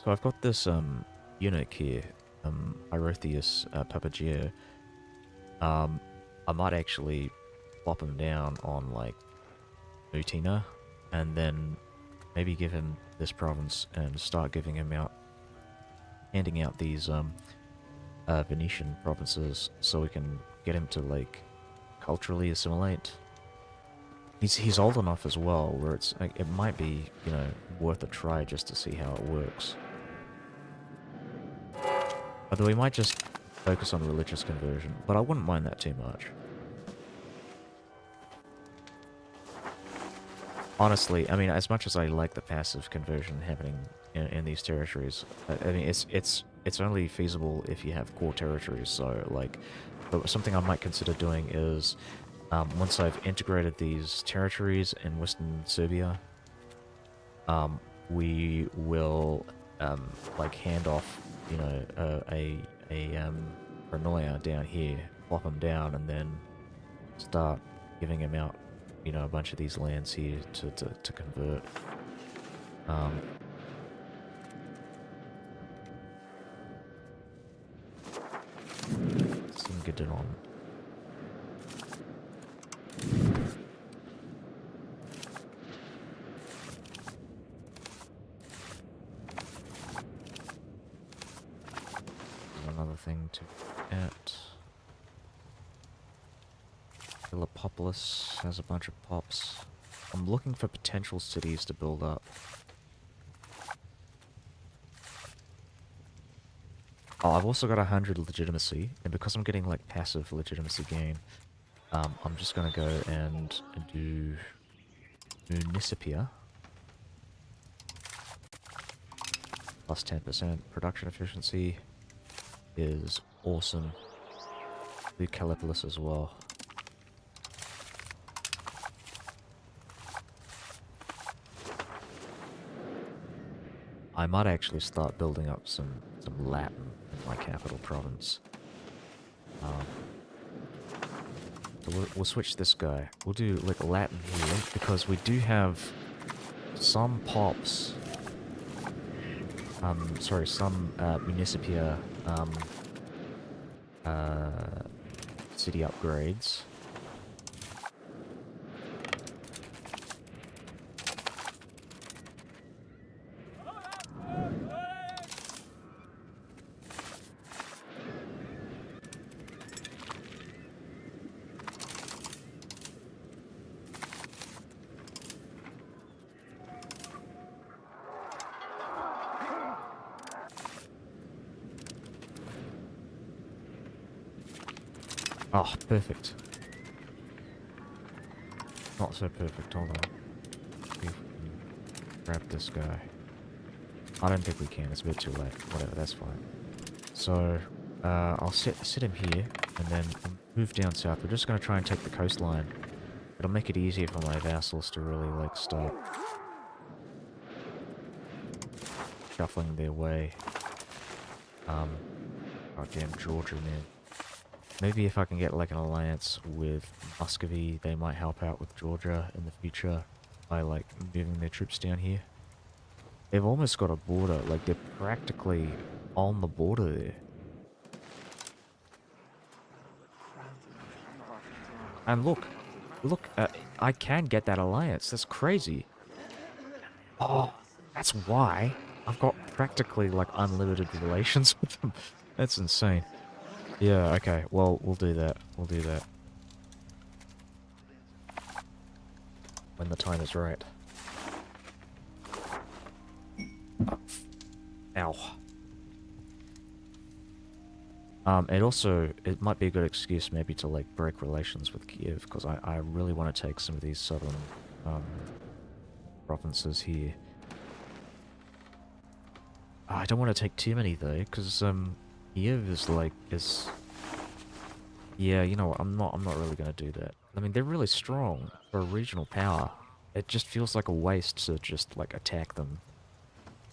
A: So I've got this eunuch here, Hierotheus Papageo. I might actually plop him down on like Mutina, and then maybe give him this province and start giving him out, handing out these Venetian provinces, so we can get him to like culturally assimilate. He's old enough as well, where it's like, it might be, you know, worth a try just to see how it works. Although we might just focus on religious conversion, but I wouldn't mind that too much. Honestly, I mean, as much as I like the passive conversion happening in these territories, I mean, it's only feasible if you have core territories. So, like, but something I might consider doing is, once I've integrated these territories in Western Serbia, we will, like, hand off, you know, Renoya down here, plop him down, and then start giving him out, you know, a bunch of these lands here to convert. Some good on. Another thing to look at. Philippopolis has a bunch of pops. I'm looking for potential cities to build up. Oh, I've also got 100 legitimacy, and because I'm getting like passive legitimacy gain, I'm just gonna go and do Municipia. Plus 10% production efficiency is awesome. Do Callipolis as well. I might actually start building up some Latin in my capital province. So we'll switch this guy. We'll do like Latin here because we do have some pops. Sorry, some Municipia city upgrades. Oh, perfect. Not so perfect, hold on. See if we can grab this guy. I don't think we can, it's a bit too late. Whatever, that's fine. So, I'll sit him here, and then move down south. We're just going to try and take the coastline. It'll make it easier for my vassals to really, like, start shuffling their way. Oh damn, Georgia, man. Maybe if I can get like an alliance with Muscovy, they might help out with Georgia in the future by like moving their troops down here. They've almost got a border, like they're practically on the border there. And look, I can get that alliance. That's crazy. Oh, that's why I've got practically like unlimited relations with them. That's insane. Yeah, okay, well, we'll do that. We'll do that. When the time is right. Oh. Ow. It might be a good excuse maybe to, like, break relations with Kiev, because I really want to take some of these southern, provinces here. I don't want to take too many, though, because, Kiev is like, yeah, you know what, I'm not really gonna do that. I mean, they're really strong for a regional power. It just feels like a waste to just, like, attack them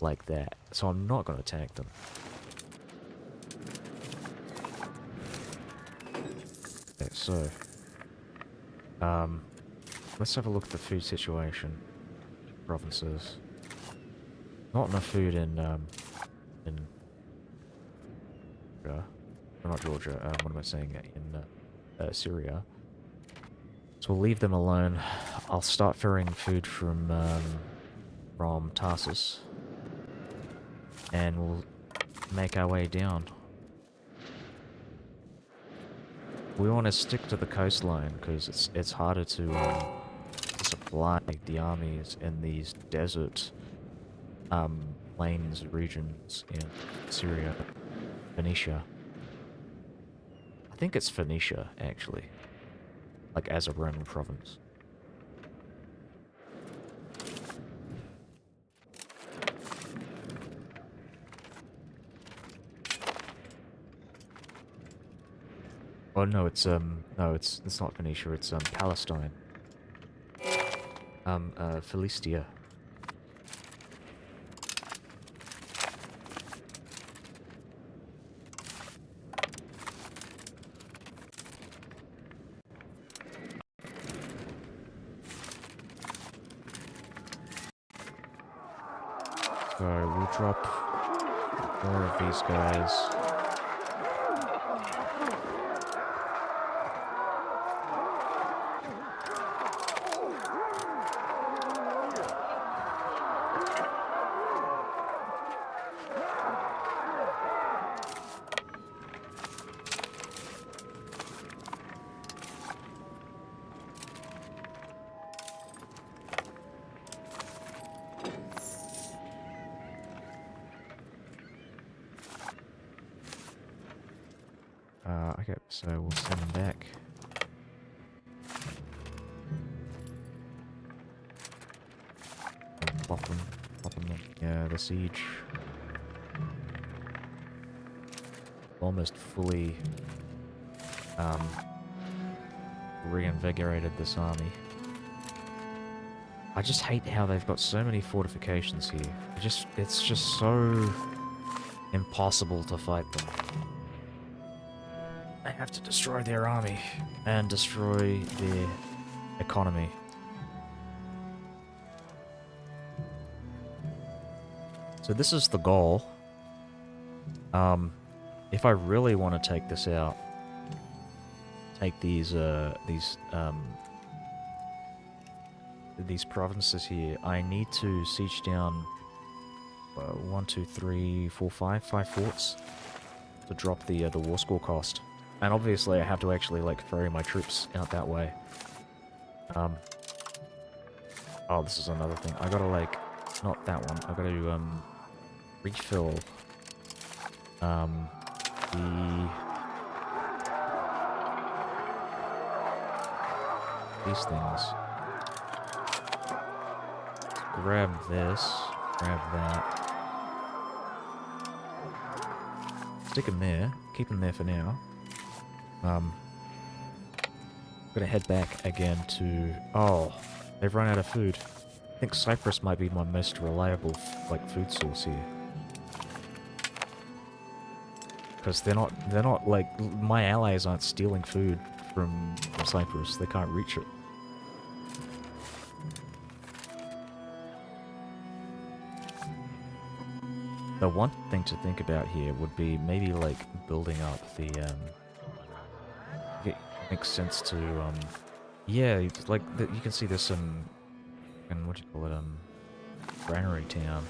A: like that. So I'm not gonna attack them. Okay, so, let's have a look at the food situation. Provinces. Not enough food in, in Georgia, or not Georgia, what am I saying, in Syria. So we'll leave them alone. I'll start ferrying food from Tarsus, and we'll make our way down. We want to stick to the coastline because it's harder to supply the armies in these desert plains regions in Syria, Phoenicia. I think it's Phoenicia actually, like as a Roman province. Oh no, it's not Phoenicia, it's Palestine. Philistia. So we'll drop more of these guys. Okay, so we'll send them back. And plop them the siege. Almost fully reinvigorated this army. I just hate how they've got so many fortifications here. It's just so impossible to fight them. They have to destroy their army and destroy their economy. So this is the goal. If I really want to take this out, take these provinces here, I need to siege down 1, 2, 3, 4, 5 forts to drop the war score cost. And obviously I have to actually, like, ferry my troops out that way. Oh, this is another thing. I gotta, like, not that one. I gotta, refill, these things. Grab this, grab that. Stick them there, keep them there for now. I'm gonna head back again to... Oh, they've run out of food. I think Cyprus might be my most reliable, like, food source here. Because they're not, like, my allies aren't stealing food from Cyprus. They can't reach it. The one thing to think about here would be maybe, like, building up the, it makes sense to, yeah, like, you can see there's some, what do you call it, granary town.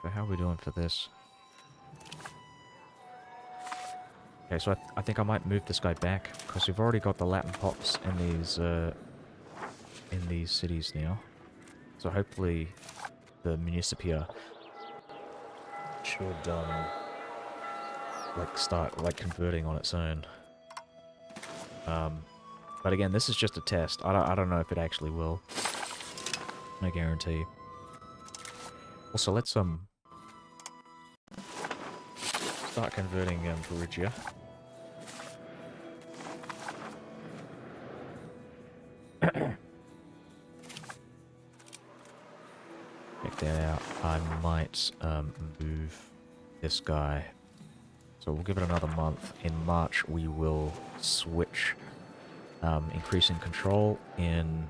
A: So how are we doing for this? Okay, so I think I might move this guy back, because we've already got the Latin pops in these cities now. So hopefully the Municipia should, like, start, like, converting on its own. But again, this is just a test. I don't know if it actually will. No guarantee. Also, let's, start converting, Perugia. work that out, I might move this guy. So we'll give it another month. In March, we will switch, increasing control in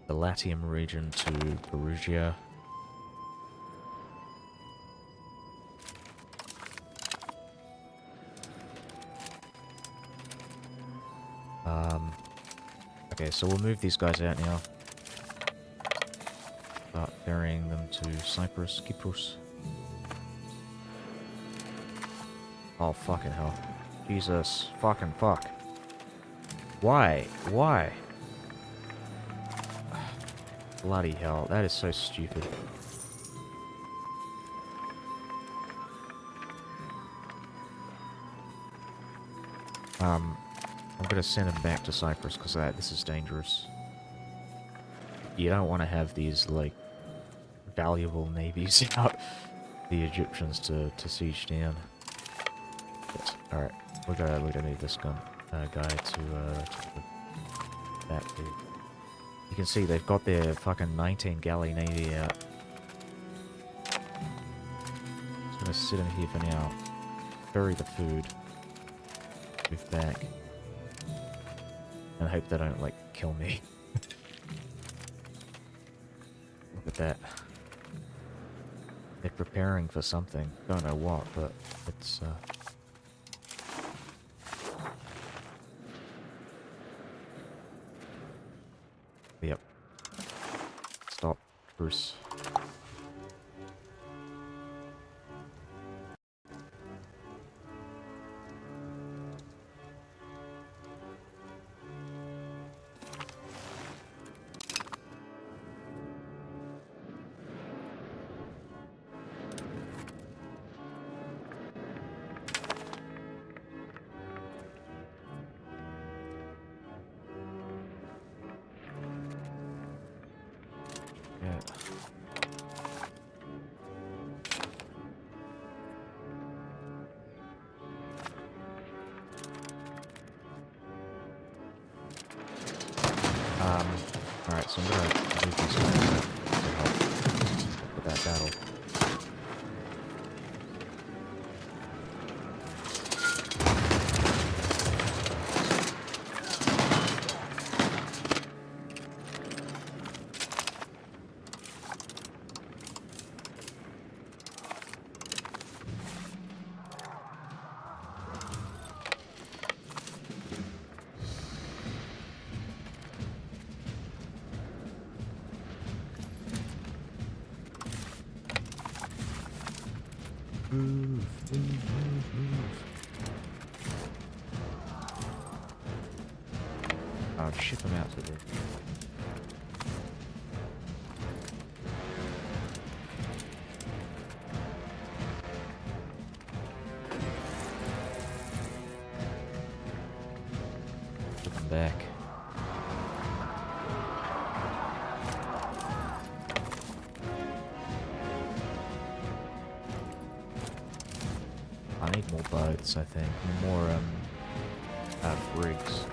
A: the Latium region to Perugia. Okay, so we'll move these guys out now. Start ferrying them to Cyprus, Kypros. Oh, fucking hell. Jesus. Fucking fuck. Why? Why? Bloody hell. That is so stupid. I'm gonna send him back to Cyprus because this is dangerous. You don't want to have these, like, valuable navies out the Egyptians to siege down. Yes. Alright, we're gonna need this guy to that dude. You can see they've got their fucking 19 galley navy out. Just gonna sit in here for now. Bury the food. Move back. And hope they don't, like, kill me. Look at that. They're preparing for something. Don't know what, but it's, Yep. Stop, Bruce. Alright, so I'm gonna move these guys to help with that battle. Move. I'll ship them out to the... Put them back. I need more boats, I think. More, rigs.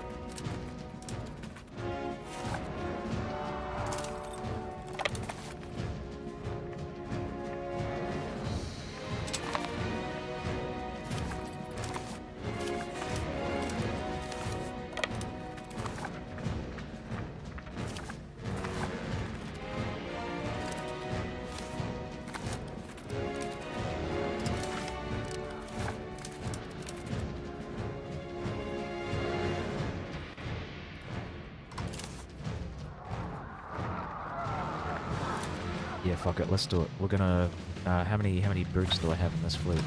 A: Yeah, fuck it, let's do it. We're gonna... how many brigs do I have in this fleet?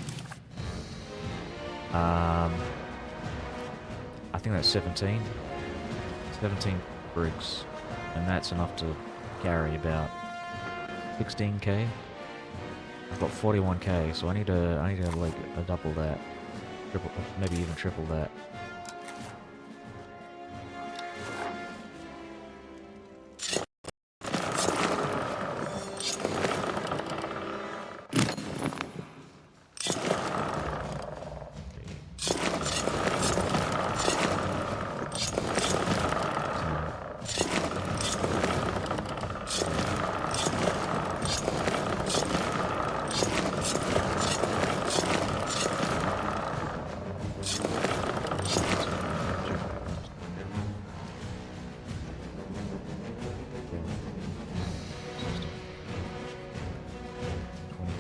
A: I think that's 17. 17 brigs. And that's enough to carry about 16k. I've got 41k, so I need to like double that. Triple, maybe even triple that.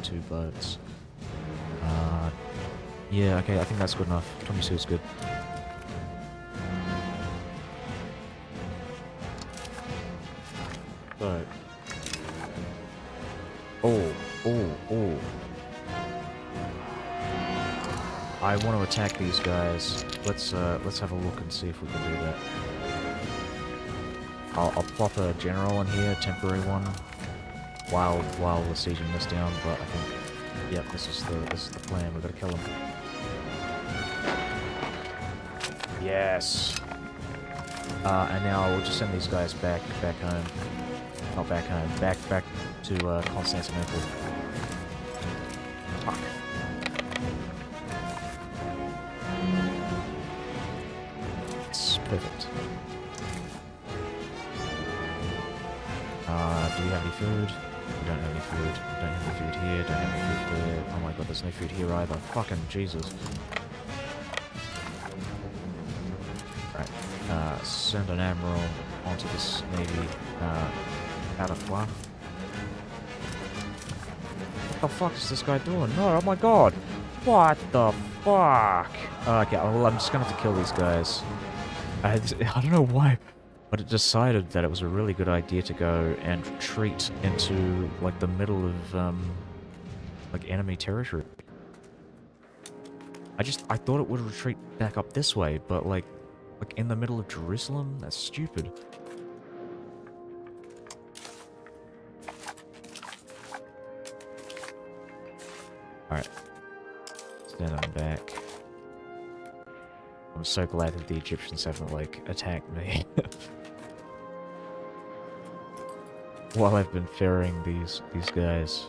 A: 22 boats. Yeah, okay, I think that's good enough. 22 is good. So. Oh. I want to attack these guys. Let's have a look and see if we can do that. I'll plop a general in here, a temporary one, while we're sieging this down. But I think, yep, this is the plan. We've got to kill him. Yes. And now we'll just send these guys back home. Not back home. Back to Constantinople. Fuck. It's perfect. Do we have any food? We don't have any food. Don't have any food here. Don't have any food there. Oh my god, there's no food here either. Fucking Jesus. Right. Send an admiral onto this navy. Out of one. What the fuck is this guy doing? No, oh my god. What the fuck? Okay, well, I'm just gonna have to kill these guys. I don't know why, but it decided that it was a really good idea to go and retreat into, like, the middle of, like, enemy territory. I thought it would retreat back up this way, but, like in the middle of Jerusalem? That's stupid. Alright. Stand on back. I'm so glad that the Egyptians haven't, like, attacked me. While I've been ferrying these guys.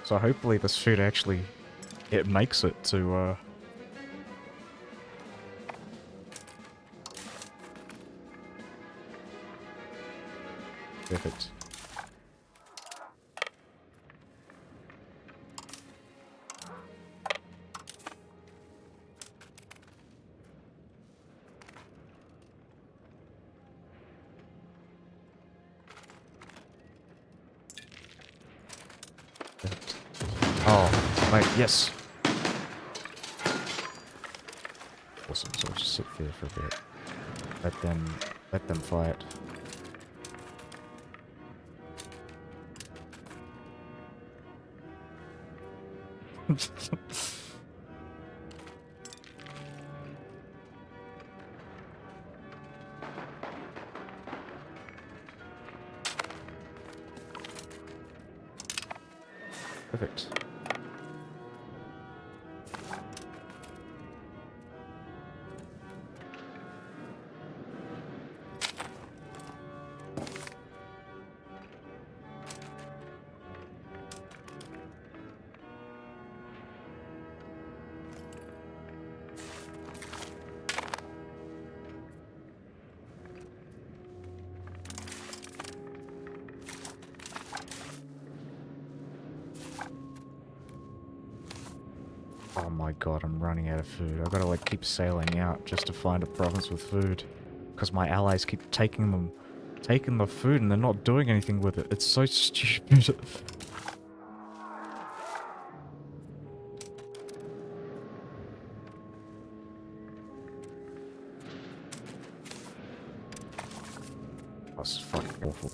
A: So hopefully this food actually, it makes it to, perfect. Oh, wait, yes. Awesome, so we'll just sit there for a bit. Let them fight. Perfect. Oh my god, I'm running out of food. I've got to like keep sailing out just to find a province with food. Because my allies keep taking the food and they're not doing anything with it. It's so stupid. That's fucking awful.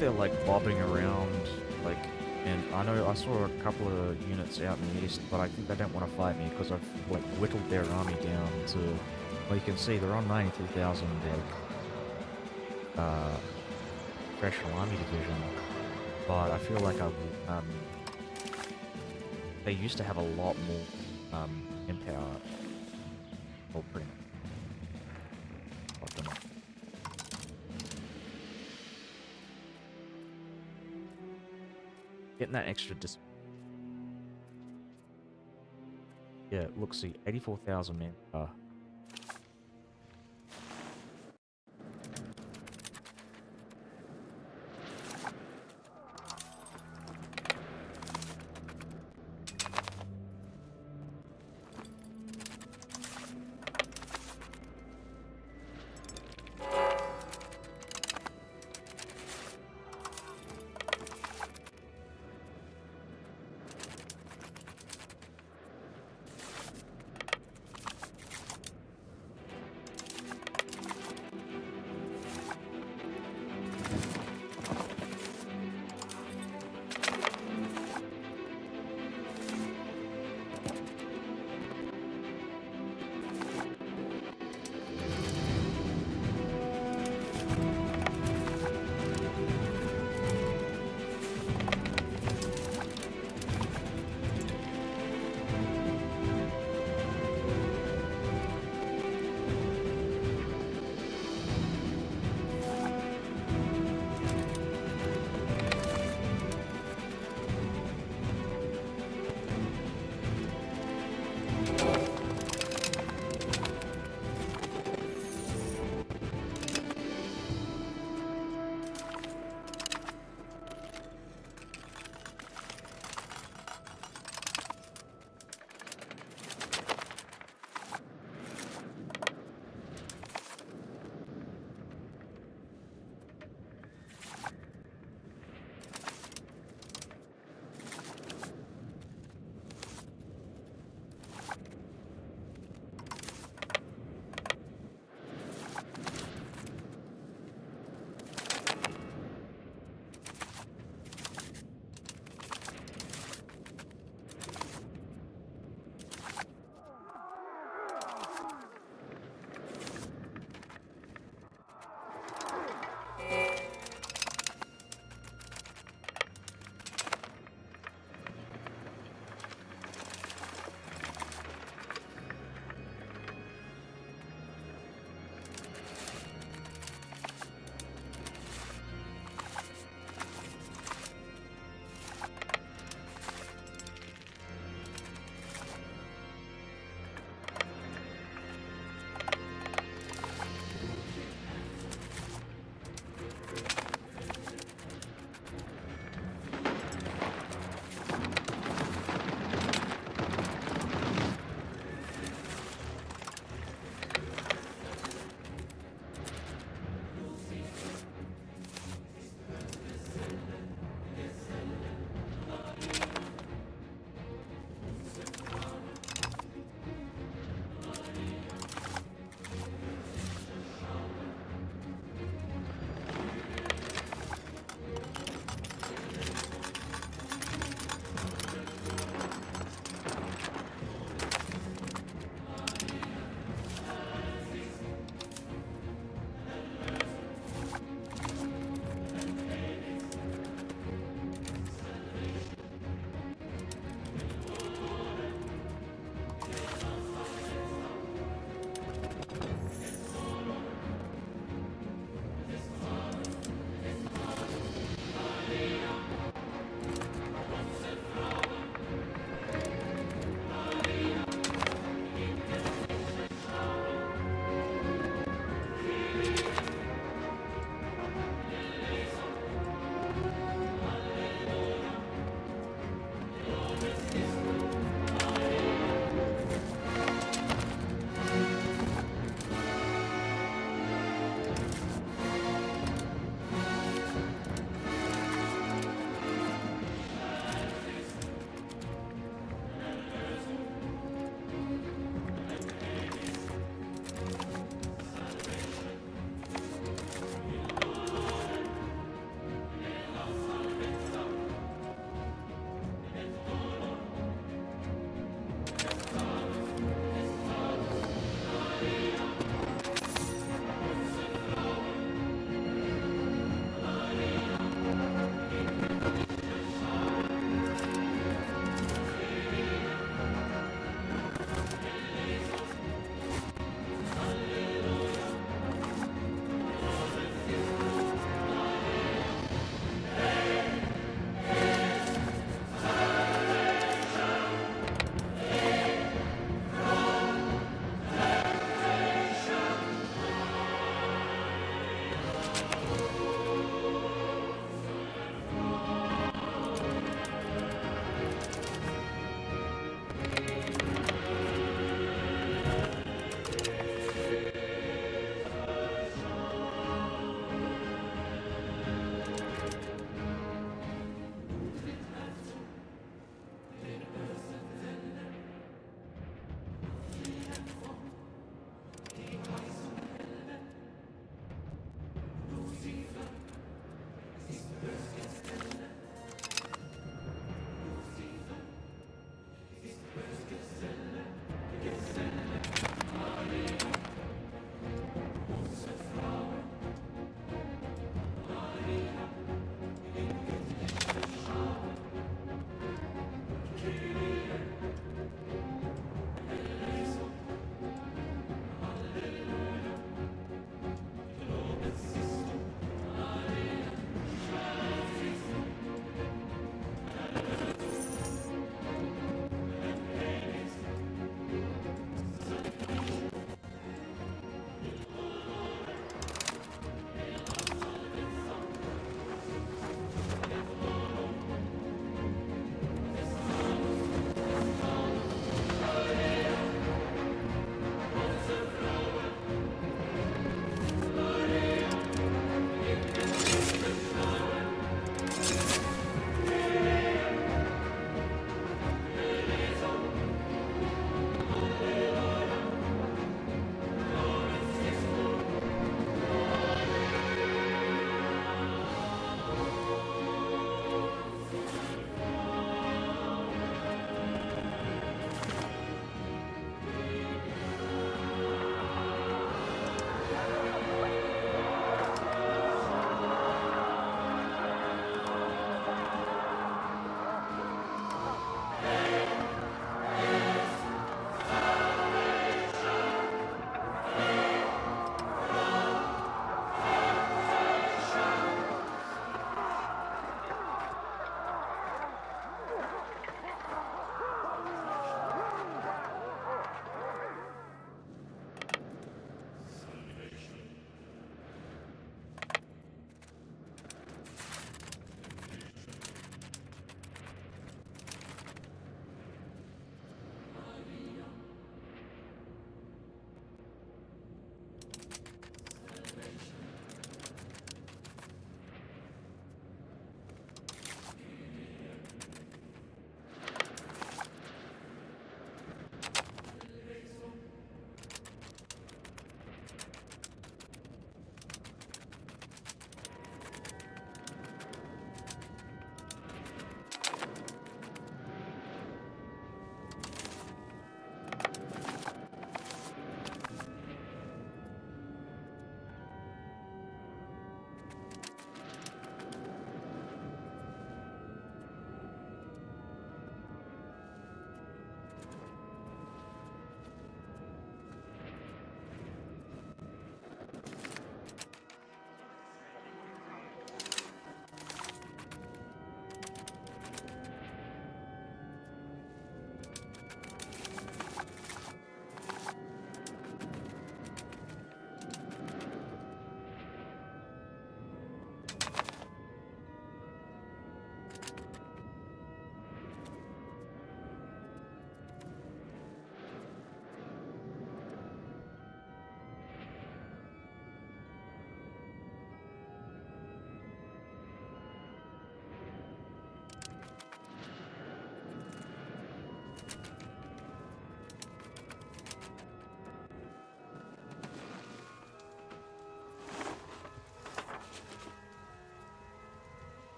A: they're like bobbing around, like, and I know I saw a couple of units out in the east, but I think they don't want to fight me because I've like whittled their army down to, well, you can see they're on 93,000 like professional army division, but I feel like I will, they used to have a lot more manpower, or pretty much. Getting that extra yeah, look, see, 84,000 manpower.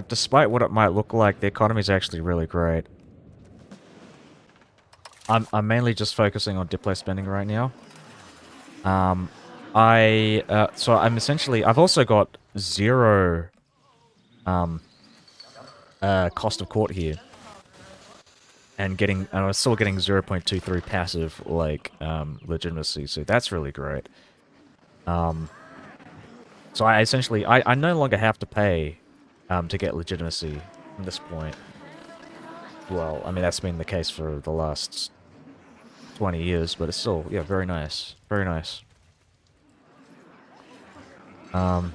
A: Despite what it might look like, the economy is actually really great. I'm mainly just focusing on Diplo spending right now. So I'm essentially, I've also got zero, um, cost of court here. And I was still getting 0.23 passive, like, legitimacy, so that's really great. Um, so I essentially, I no longer have to pay, to get legitimacy from this point. Well, I mean, that's been the case for the last 20 years, but it's still, yeah, very nice. Very nice. Um,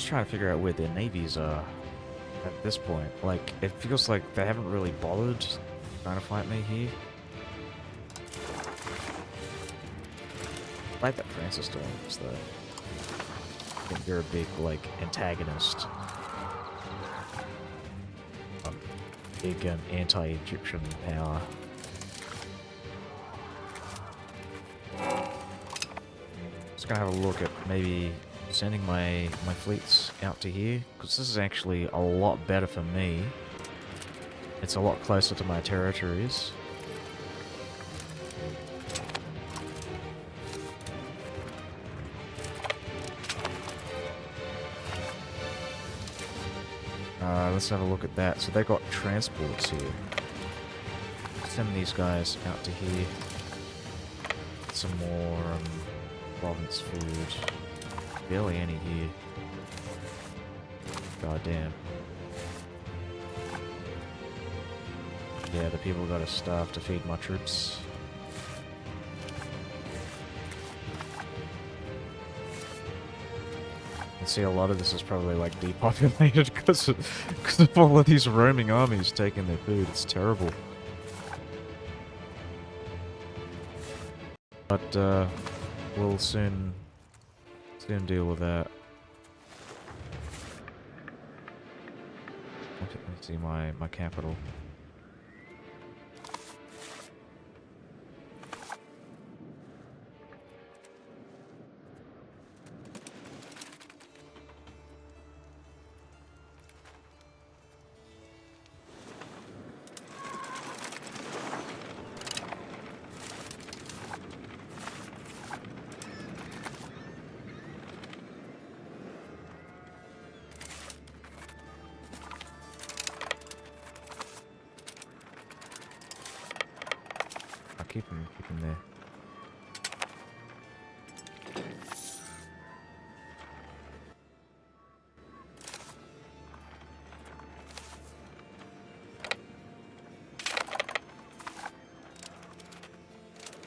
A: just trying to figure out where their navies are at this point. Like, it feels like they haven't really bothered trying to fight me here. I like that Francis doing this, though. I think you're a big, like, antagonist. Big anti-Egyptian power. Just gonna have a look at maybe sending my fleets out to here, because this is actually a lot better for me. It's a lot closer to my territories. Let's have a look at that. So they got transports here. Send these guys out to here. Get some more province food. Barely any here. God damn. Yeah, the people gotta starve to feed my troops. You can see a lot of this is probably like depopulated because of all of these roaming armies taking their food. It's terrible. But we'll soon deal with that. Let me see my capital. Keep him there.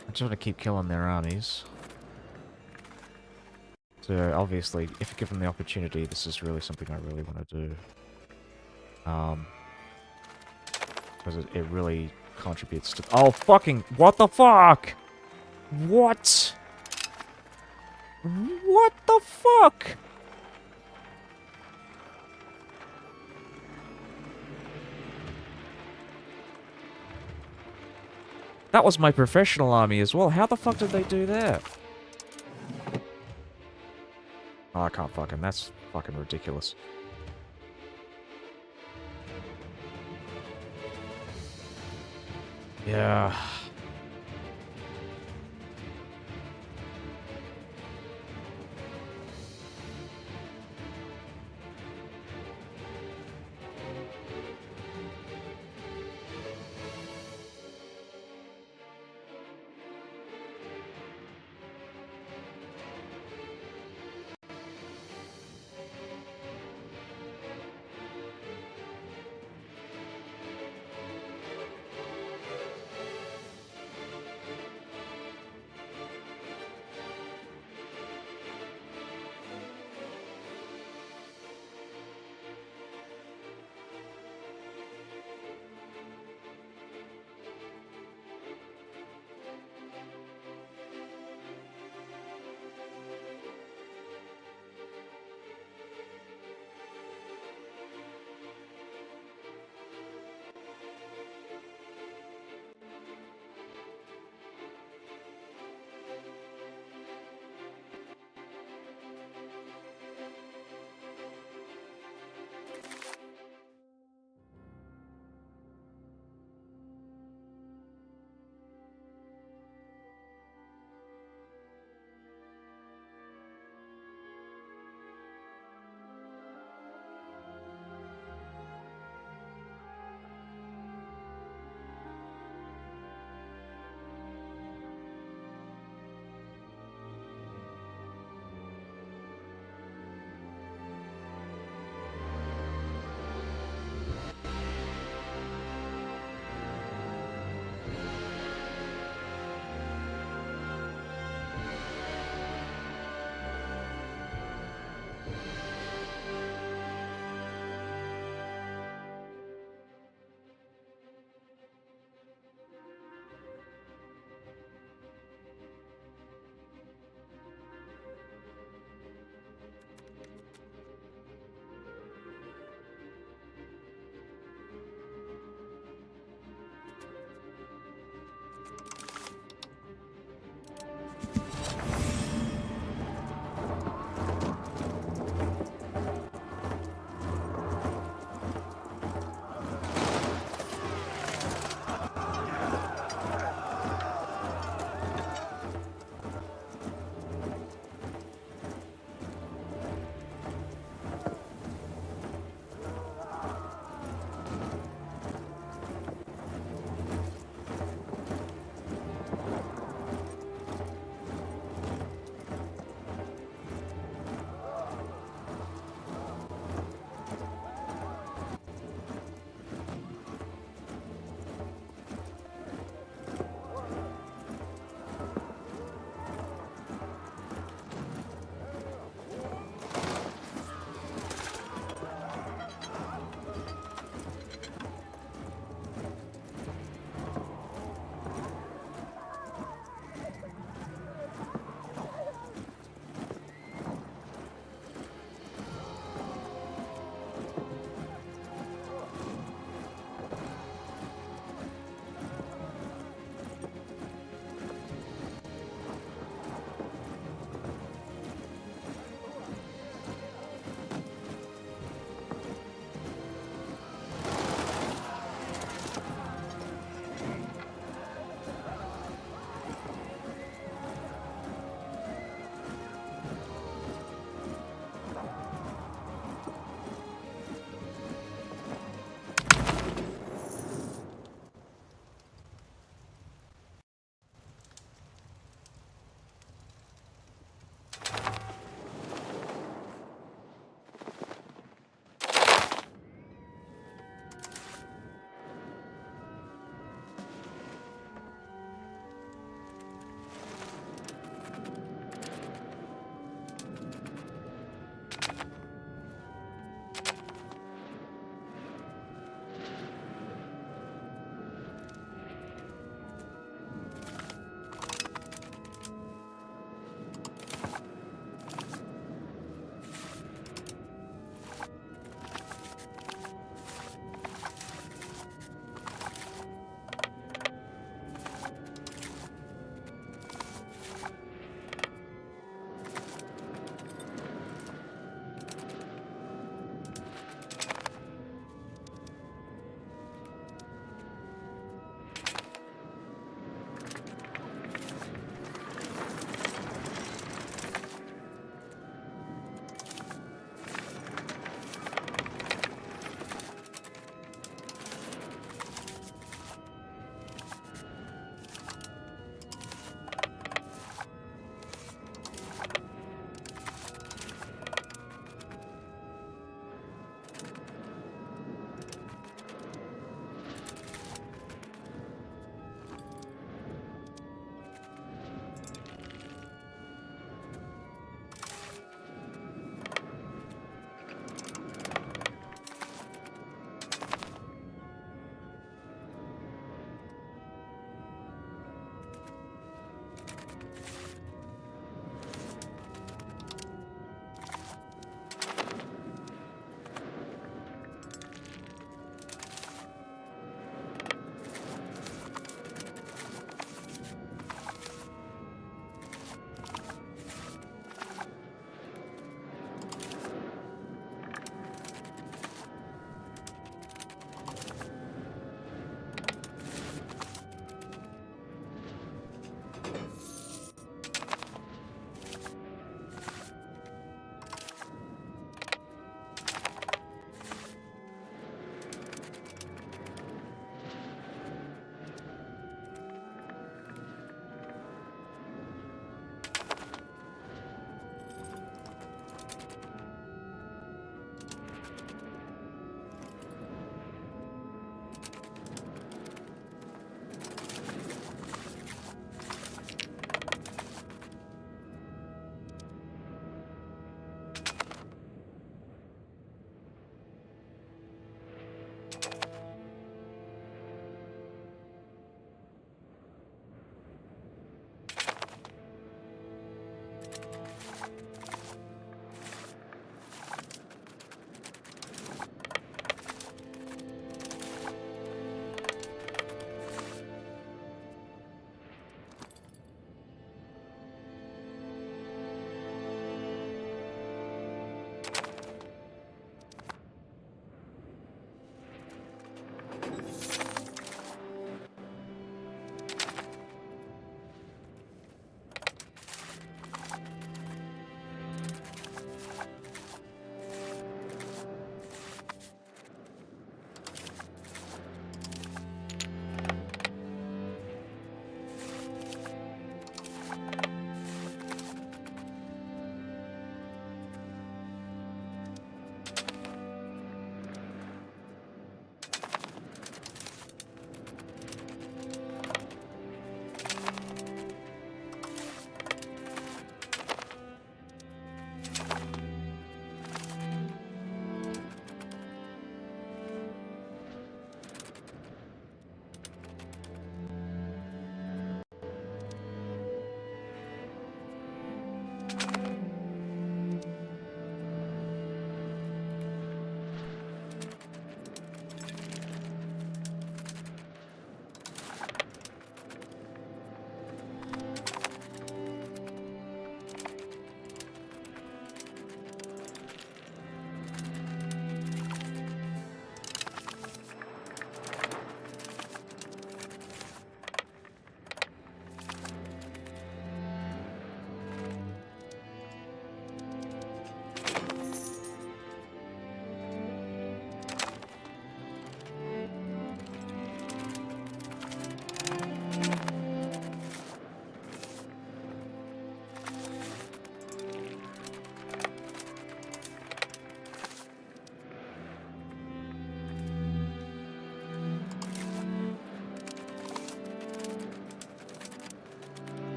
A: I just want to keep killing their armies. So obviously, if you give them the opportunity, this is really something I really want to do. Because it really contributes to... Oh, fucking... What the fuck? What? What the fuck? That was my professional army as well. How the fuck did they do that? Oh, I can't fucking... That's fucking ridiculous. Yeah.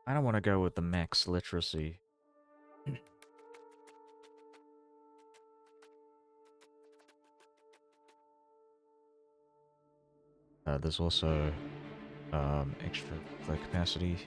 A: I don't want to go with the max literacy. There's also extra flare capacity